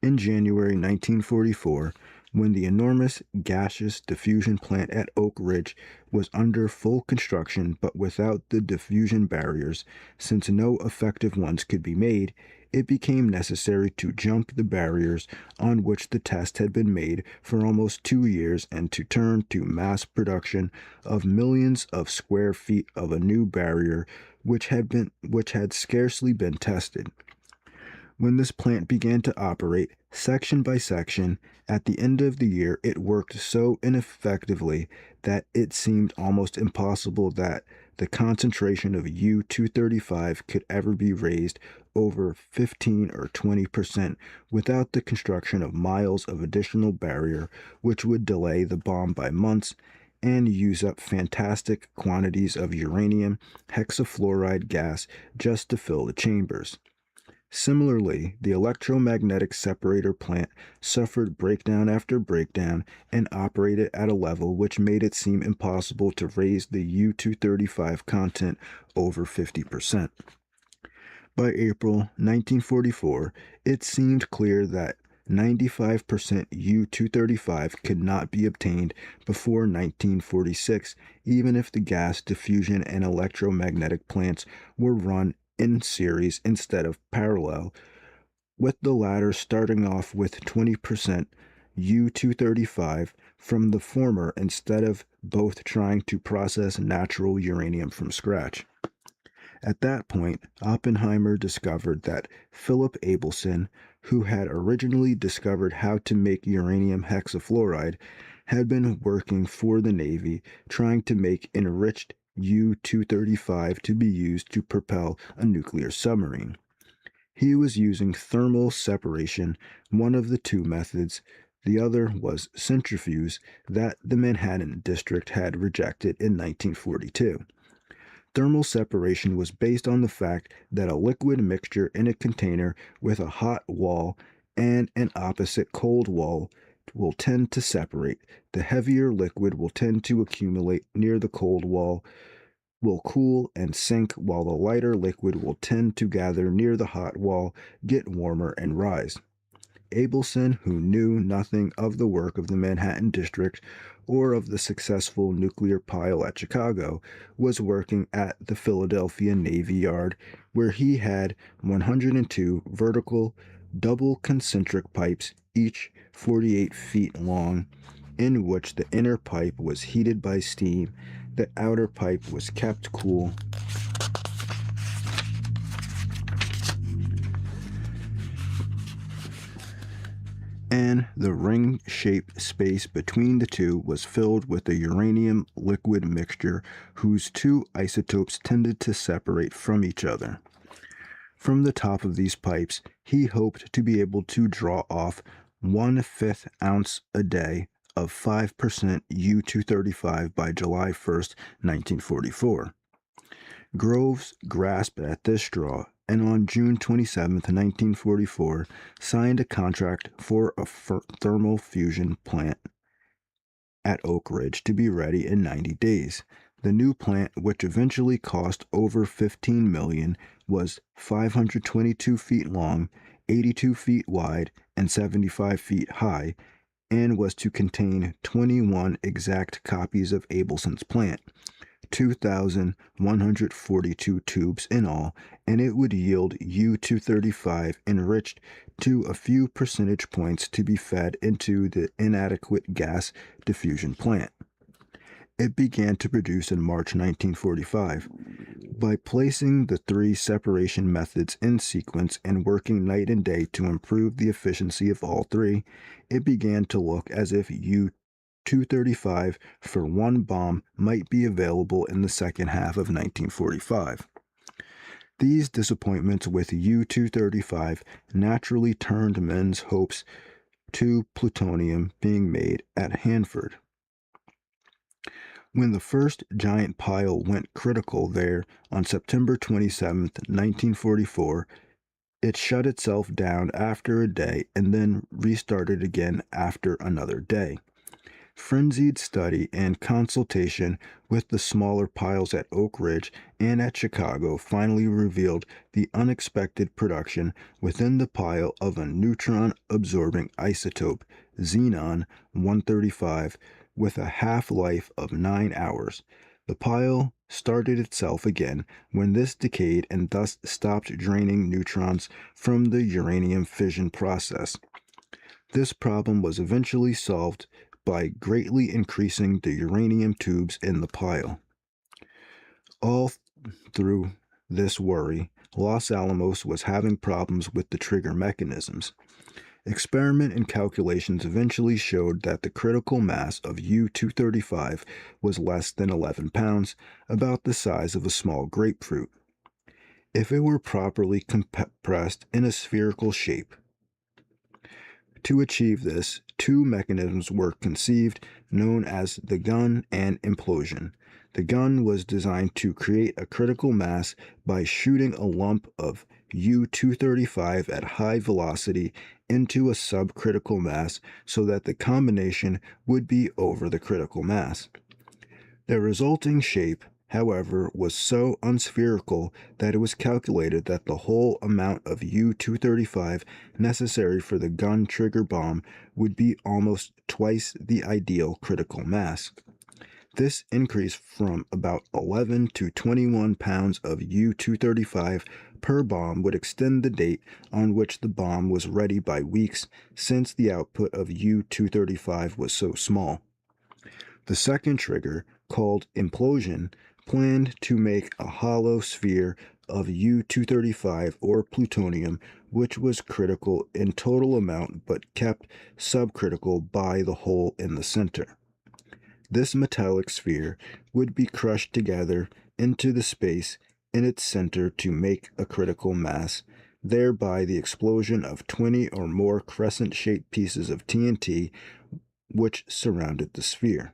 In January 1944, when the enormous gaseous diffusion plant at Oak Ridge was under full construction but without the diffusion barriers, since no effective ones could be made, it became necessary to jump the barriers on which the test had been made for almost 2 years and to turn to mass production of millions of square feet of a new barrier which had scarcely been tested. When this plant began to operate, Section by section, at the end of the year, it worked so ineffectively that it seemed almost impossible that the concentration of U-235 could ever be raised over 15 or 20% without the construction of miles of additional barrier, which would delay the bomb by months and use up fantastic quantities of uranium hexafluoride gas just to fill the chambers. Similarly, the electromagnetic separator plant suffered breakdown after breakdown and operated at a level which made it seem impossible to raise the U-235 content over 50%. By April 1944, it seemed clear that 95% U-235 could not be obtained before 1946, even if the gas diffusion and electromagnetic plants were run in series instead of parallel, with the latter starting off with 20% U-235 from the former instead of both trying to process natural uranium from scratch. At that point, Oppenheimer discovered that Philip Abelson, who had originally discovered how to make uranium hexafluoride, had been working for the Navy trying to make enriched U-235 to be used to propel a nuclear submarine. He was using thermal separation, one of the two methods. The other was centrifuge that the Manhattan District had rejected in 1942. Thermal separation was based on the fact that a liquid mixture in a container with a hot wall and an opposite cold wall will tend to separate. The heavier liquid will tend to accumulate near the cold wall, will cool and sink, while the lighter liquid will tend to gather near the hot wall, get warmer, and rise. Abelson, who knew nothing of the work of the Manhattan District or of the successful nuclear pile at Chicago, was working at the Philadelphia Navy Yard, where he had 102 vertical, double concentric pipes, each 48 feet long, in which the inner pipe was heated by steam, the outer pipe was kept cool, and the ring-shaped space between the two was filled with a uranium liquid mixture whose two isotopes tended to separate from each other. From the top of these pipes, he hoped to be able to draw off 1/5 ounce a day of 5% U-235 by July 1st, 1944. Groves grasped at this straw and on June 27, 1944, signed a contract for a thermal fusion plant at Oak Ridge to be ready in 90 days. The new plant, which eventually cost over $15 million, was 522 feet long, 82 feet wide, and 75 feet high, and was to contain 21 exact copies of Abelson's plant. 2,142 tubes in all, and it would yield U-235 enriched to a few percentage points to be fed into the inadequate gas diffusion plant. It began to produce in March 1945. By placing the three separation methods in sequence and working night and day to improve the efficiency of all three, it began to look as if U-235 for one bomb might be available in the second half of 1945. These disappointments with U-235 naturally turned men's hopes to plutonium being made at Hanford. When the first giant pile went critical there on September 27, 1944, it shut itself down after a day and then restarted again after another day. Frenzied study and consultation with the smaller piles at Oak Ridge and at Chicago finally revealed the unexpected production within the pile of a neutron-absorbing isotope, xenon-135, with a half-life of 9 hours. The pile started itself again when this decayed and thus stopped draining neutrons from the uranium fission process. This problem was eventually solved by greatly increasing the uranium tubes in the pile. All through this worry, Los Alamos was having problems with the trigger mechanisms. Experiment and calculations eventually showed that the critical mass of U-235 was less than 11 pounds, about the size of a small grapefruit. If it were properly compressed in a spherical shape. To achieve this, two mechanisms were conceived, known as the gun and implosion. The gun was designed to create a critical mass by shooting a lump of U-235 at high velocity into a subcritical mass so that the combination would be over the critical mass. The resulting shape, however, was so unspherical that it was calculated that the whole amount of U-235 necessary for the gun trigger bomb would be almost twice the ideal critical mass. This increase from about 11 to 21 pounds of U-235 per bomb would extend the date on which the bomb was ready by weeks, since the output of U-235 was so small. The second trigger, called implosion, planned to make a hollow sphere of U-235 or plutonium, which was critical in total amount but kept subcritical by the hole in the center. This metallic sphere would be crushed together into the space in its center to make a critical mass, thereby the explosion of 20 or more crescent-shaped pieces of TNT which surrounded the sphere.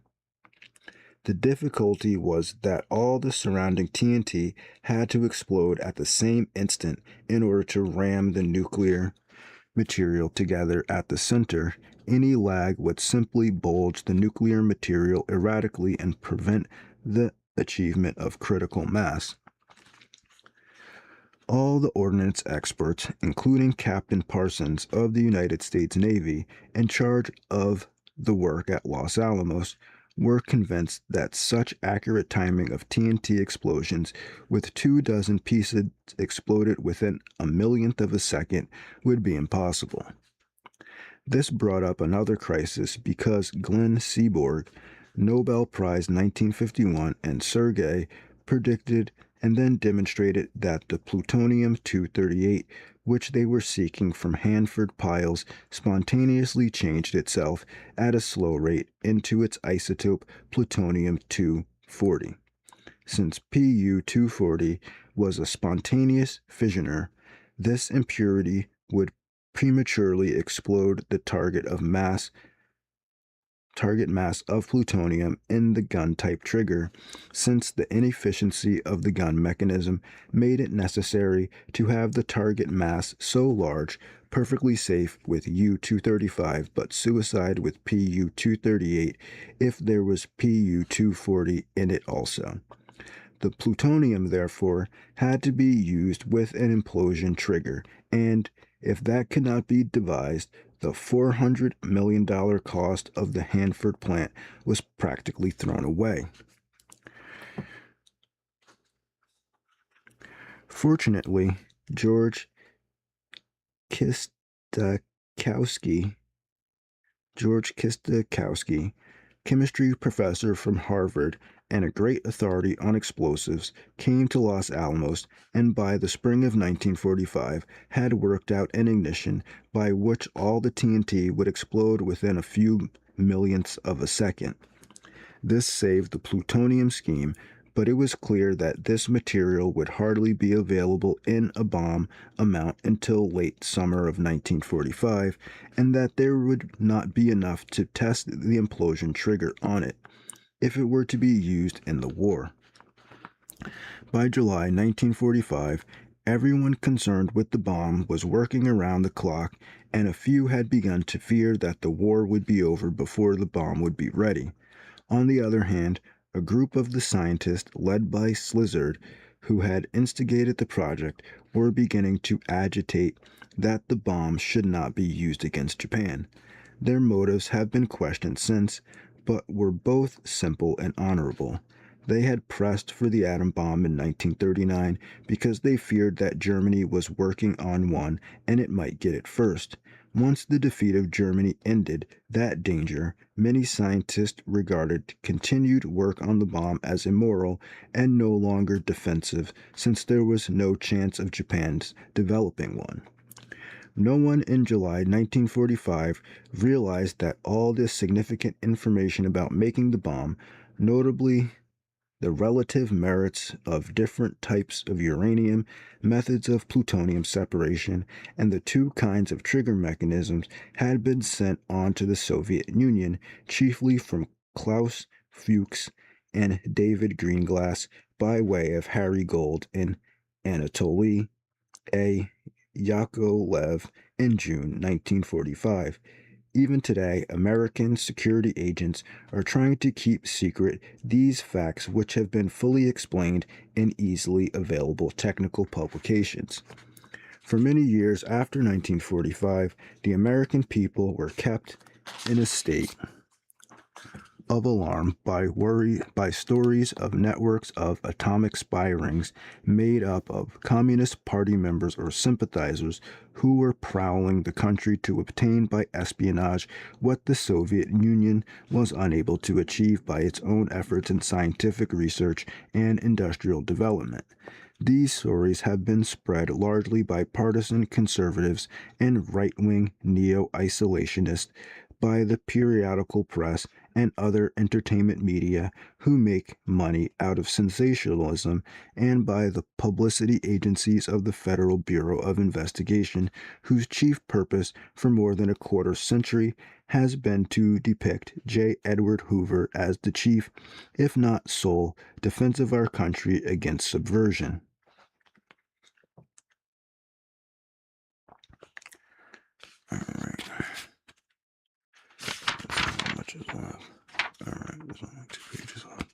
The difficulty was that all the surrounding TNT had to explode at the same instant in order to ram the nuclear material together at the center. Any lag would simply bulge the nuclear material erratically and prevent the achievement of critical mass. All the ordnance experts, including Captain Parsons of the United States Navy, in charge of the work at Los Alamos, were convinced that such accurate timing of TNT explosions, with 24 pieces exploded within a millionth of a second, would be impossible. This brought up another crisis because Glenn Seaborg, Nobel Prize 1951, and Sergei predicted and then demonstrated that the plutonium-238, which they were seeking from Hanford piles, spontaneously changed itself at a slow rate into its isotope plutonium-240. Since Pu-240 was a spontaneous fissioner, this impurity would prematurely explode the target mass of plutonium in the gun-type trigger, since the inefficiency of the gun mechanism made it necessary to have the target mass so large, perfectly safe with U-235, but suicide with Pu-238 if there was Pu-240 in it also. The plutonium, therefore, had to be used with an implosion trigger, and if that could not be devised, the $400 million cost of the Hanford plant was practically thrown away. Fortunately, George Kistakowski, chemistry professor from Harvard and a great authority on explosives, came to Los Alamos and by the spring of 1945 had worked out an ignition by which all the TNT would explode within a few millionths of a second. This saved the plutonium scheme, but it was clear that this material would hardly be available in a bomb amount until late summer of 1945, and that there would not be enough to test the implosion trigger on it if it were to be used in the war. By July 1945, everyone concerned with the bomb was working around the clock, and a few had begun to fear that the war would be over before the bomb would be ready. On the other hand, a group of the scientists led by Slizzard, who had instigated the project, were beginning to agitate that the bomb should not be used against Japan. Their motives have been questioned since, but were both simple and honorable. They had pressed for the atom bomb in 1939 because they feared that Germany was working on one and it might get it first. Once the defeat of Germany ended that danger, many scientists regarded continued work on the bomb as immoral and no longer defensive, since there was no chance of Japan's developing one. No one in July 1945 realized that all this significant information about making the bomb, notably the relative merits of different types of uranium, methods of plutonium separation, and the two kinds of trigger mechanisms had been sent on to the Soviet Union, chiefly from Klaus Fuchs and David Greenglass by way of Harry Gold and Anatoly A. Yakovlev in June 1945. Even today, American security agents are trying to keep secret these facts, which have been fully explained in easily available technical publications. For many years after 1945, the American people were kept in a state of alarm by stories of networks of atomic spy rings made up of Communist Party members or sympathizers who were prowling the country to obtain by espionage what the Soviet Union was unable to achieve by its own efforts in scientific research and industrial development. These stories have been spread largely by partisan conservatives and right-wing neo-isolationists, by the periodical press and other entertainment media who make money out of sensationalism, and by the publicity agencies of the Federal Bureau of Investigation, whose chief purpose for more than a quarter century has been to depict J. Edward Hoover as the chief, if not sole, defense of our country against subversion. All right. How much is left? All right, there's only 2 pages left.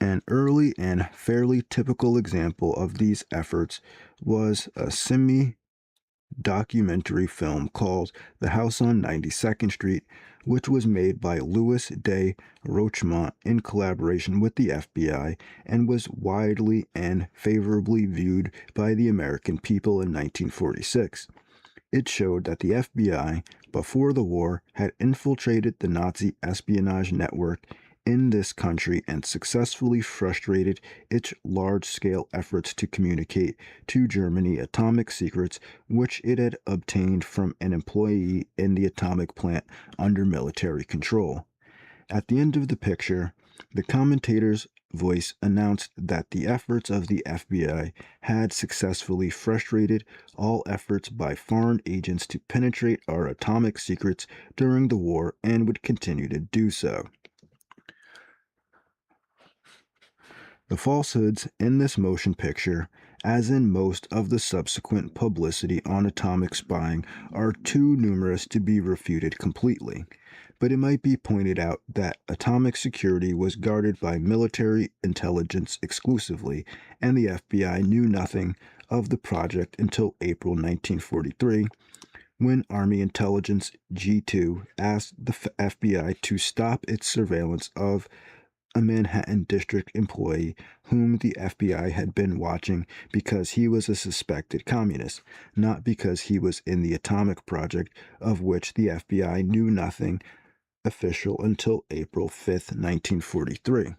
An early and fairly typical example of these efforts was a semi-documentary film called The House on 92nd Street, which was made by Louis de Rochemont in collaboration with the FBI and was widely and favorably viewed by the American people in 1946. It showed that the FBI, before the war, had infiltrated the Nazi espionage network in this country and successfully frustrated its large-scale efforts to communicate to Germany atomic secrets which it had obtained from an employee in the atomic plant under military control. At the end of the picture, the commentator's voice announced that the efforts of the FBI had successfully frustrated all efforts by foreign agents to penetrate our atomic secrets during the war and would continue to do so. The falsehoods in this motion picture, as in most of the subsequent publicity on atomic spying, are too numerous to be refuted completely. But it might be pointed out that atomic security was guarded by military intelligence exclusively, and the FBI knew nothing of the project until April 1943, when Army Intelligence G2 asked the FBI to stop its surveillance of a Manhattan District employee whom the FBI had been watching because he was a suspected communist, not because he was in the atomic project, of which the FBI knew nothing official until April 5th, 1943.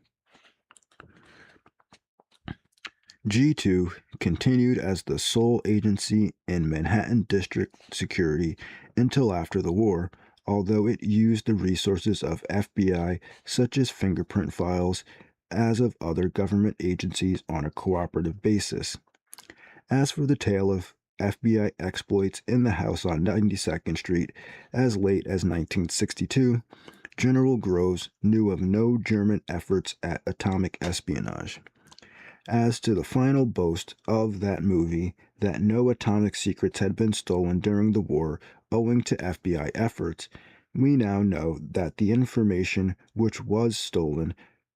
G2 continued as the sole agency in Manhattan District security until after the war, although it used the resources of FBI, such as fingerprint files, as of other government agencies on a cooperative basis. As for the tale of FBI exploits in the house on 92nd Street, as late as 1962, General Groves knew of no German efforts at atomic espionage. As to the final boast of that movie, that no atomic secrets had been stolen during the war owing to FBI efforts, we now know that the information which was stolen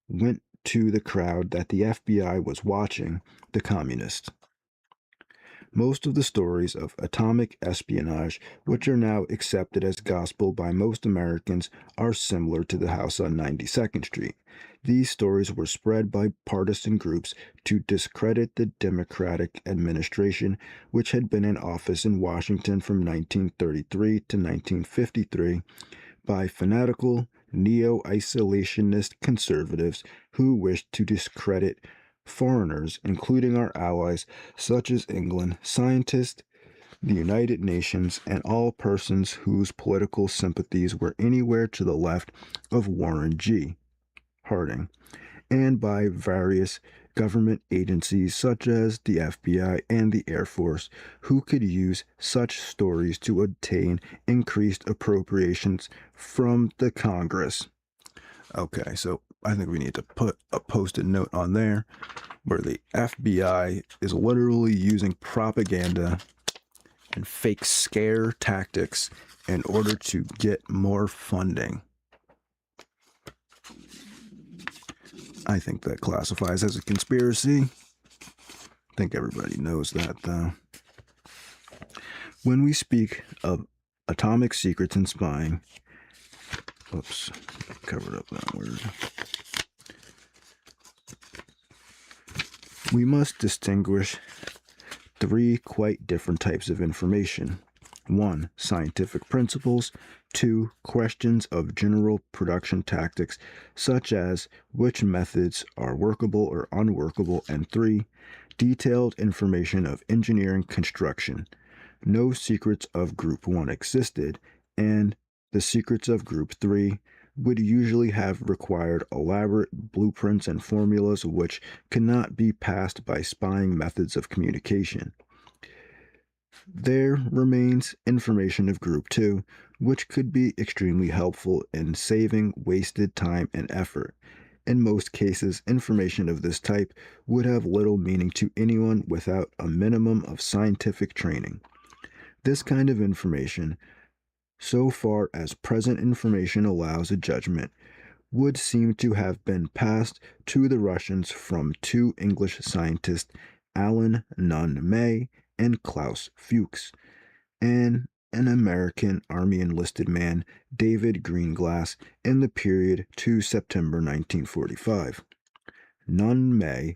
went to the crowd that the FBI was watching, the communists. Most of the stories of atomic espionage, which are now accepted as gospel by most Americans, are similar to the house on 92nd Street. These stories were spread by partisan groups to discredit the Democratic administration, which had been in office in Washington from 1933 to 1953, by fanatical, neo isolationist conservatives who wished to discredit foreigners, including our allies such as England, scientists, the United Nations, and all persons whose political sympathies were anywhere to the left of Warren G. Harding, and by various government agencies such as the FBI and the Air Force, who could use such stories to obtain increased appropriations from the Congress. Okay, so I think we need to put a post-it note on there where the FBI is literally using propaganda and fake scare tactics in order to get more funding. I think that classifies as a conspiracy. I think everybody knows that, though. When we speak of atomic secrets and spying, oops, covered up that word. We must distinguish three quite different types of information. 1. Scientific principles. 2. Questions of general production tactics, such as which methods are workable or unworkable. And 3. Detailed information of engineering construction. No secrets of Group 1 existed, and the secrets of Group 3 would usually have required elaborate blueprints and formulas which cannot be passed by spying methods of communication. There remains information of Group 2, which could be extremely helpful in saving wasted time and effort. In most cases, information of this type would have little meaning to anyone without a minimum of scientific training. This kind of information, so far as present information allows a judgment, would seem to have been passed to the Russians from two English scientists, Alan Nunn May and Klaus Fuchs, and an American Army enlisted man, David Greenglass, in the period to September 1945. Nunn May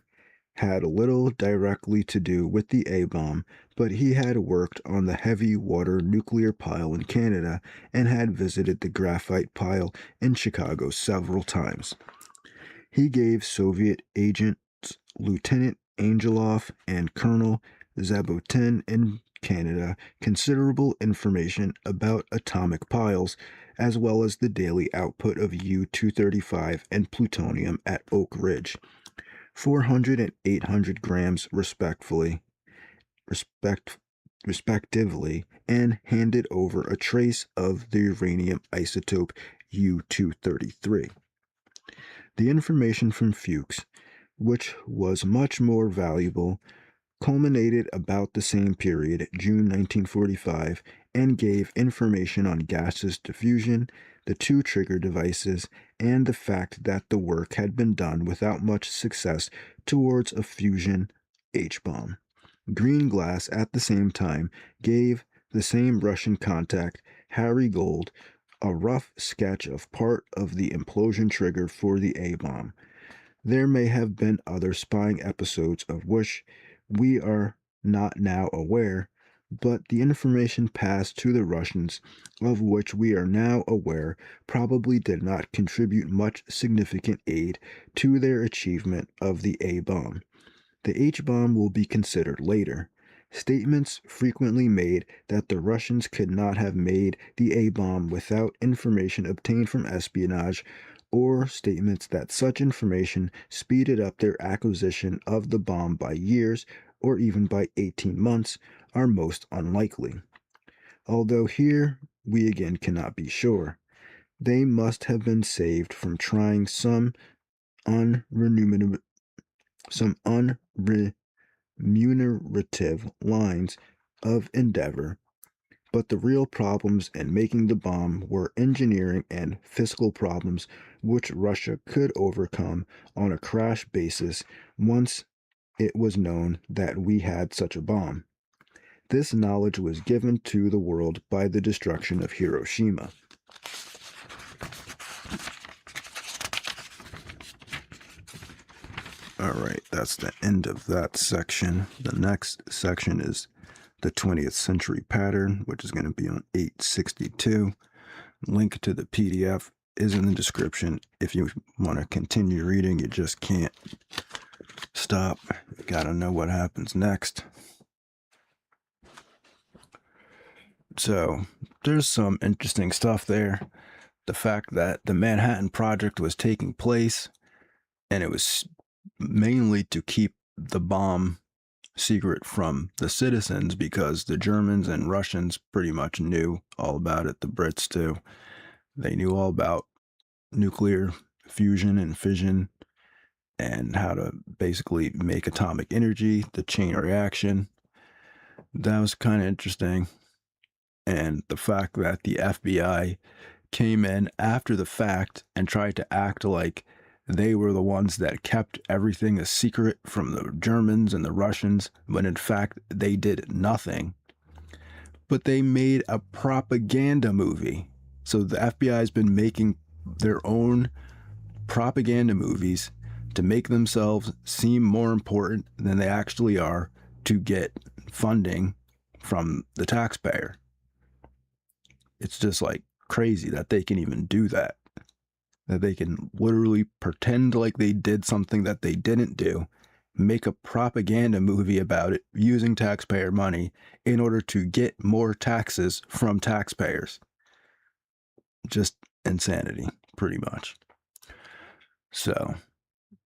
had little directly to do with the A-bomb, but he had worked on the heavy water nuclear pile in Canada and had visited the graphite pile in Chicago several times. He gave Soviet agents Lieutenant Angelov and Colonel Zabotin in Canada considerable information about atomic piles, as well as the daily output of U-235 and plutonium at Oak Ridge, 400 and 800 grams respectively, and handed over a trace of the uranium isotope U-233. The information from Fuchs, which was much more valuable, culminated about the same period, June 1945, and gave information on gaseous diffusion, the two trigger devices, and the fact that the work had been done without much success towards a fusion H-bomb. Greenglass, at the same time, gave the same Russian contact, Harry Gold, a rough sketch of part of the implosion trigger for the A-bomb. There may have been other spying episodes of which we are not now aware, but the information passed to the Russians, of which we are now aware, probably did not contribute much significant aid to their achievement of the A-bomb. The H-bomb will be considered later. Statements frequently made that the Russians could not have made the A-bomb without information obtained from espionage, or statements that such information speeded up their acquisition of the bomb by years or even by 18 months, are most unlikely. Although here we again cannot be sure. They must have been saved from trying some unremunerative lines of endeavor, but the real problems in making the bomb were engineering and fiscal problems which Russia could overcome on a crash basis once it was known that we had such a bomb. This knowledge was given to the world by the destruction of Hiroshima. All right, that's the end of that section. The next section is the 20th century pattern, which is going to be on 862. Link to the PDF is in the description. If you want to continue reading, you just can't stop. Gotta know what happens next. So there's some interesting stuff there. The fact that the Manhattan Project was taking place, and it was mainly to keep the bomb secret from the citizens because the Germans and Russians pretty much knew all about it. The Brits too. They knew all about nuclear fusion and fission and how to basically make atomic energy, the chain reaction. That was kind of interesting. And the fact that the FBI came in after the fact and tried to act like they were the ones that kept everything a secret from the Germans and the Russians, when in fact they did nothing. But they made a propaganda movie. So the FBI has been making their own propaganda movies to make themselves seem more important than they actually are to get funding from the taxpayer. It's just like crazy that they can even do that. That they can literally pretend like they did something that they didn't do, make a propaganda movie about it using taxpayer money in order to get more taxes from taxpayers. Just insanity, pretty much. So,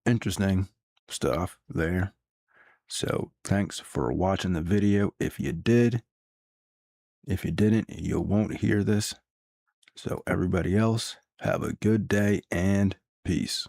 interesting stuff there. So, thanks for watching the video. If you did, if you didn't, you won't hear this. So, everybody else, have a good day and peace.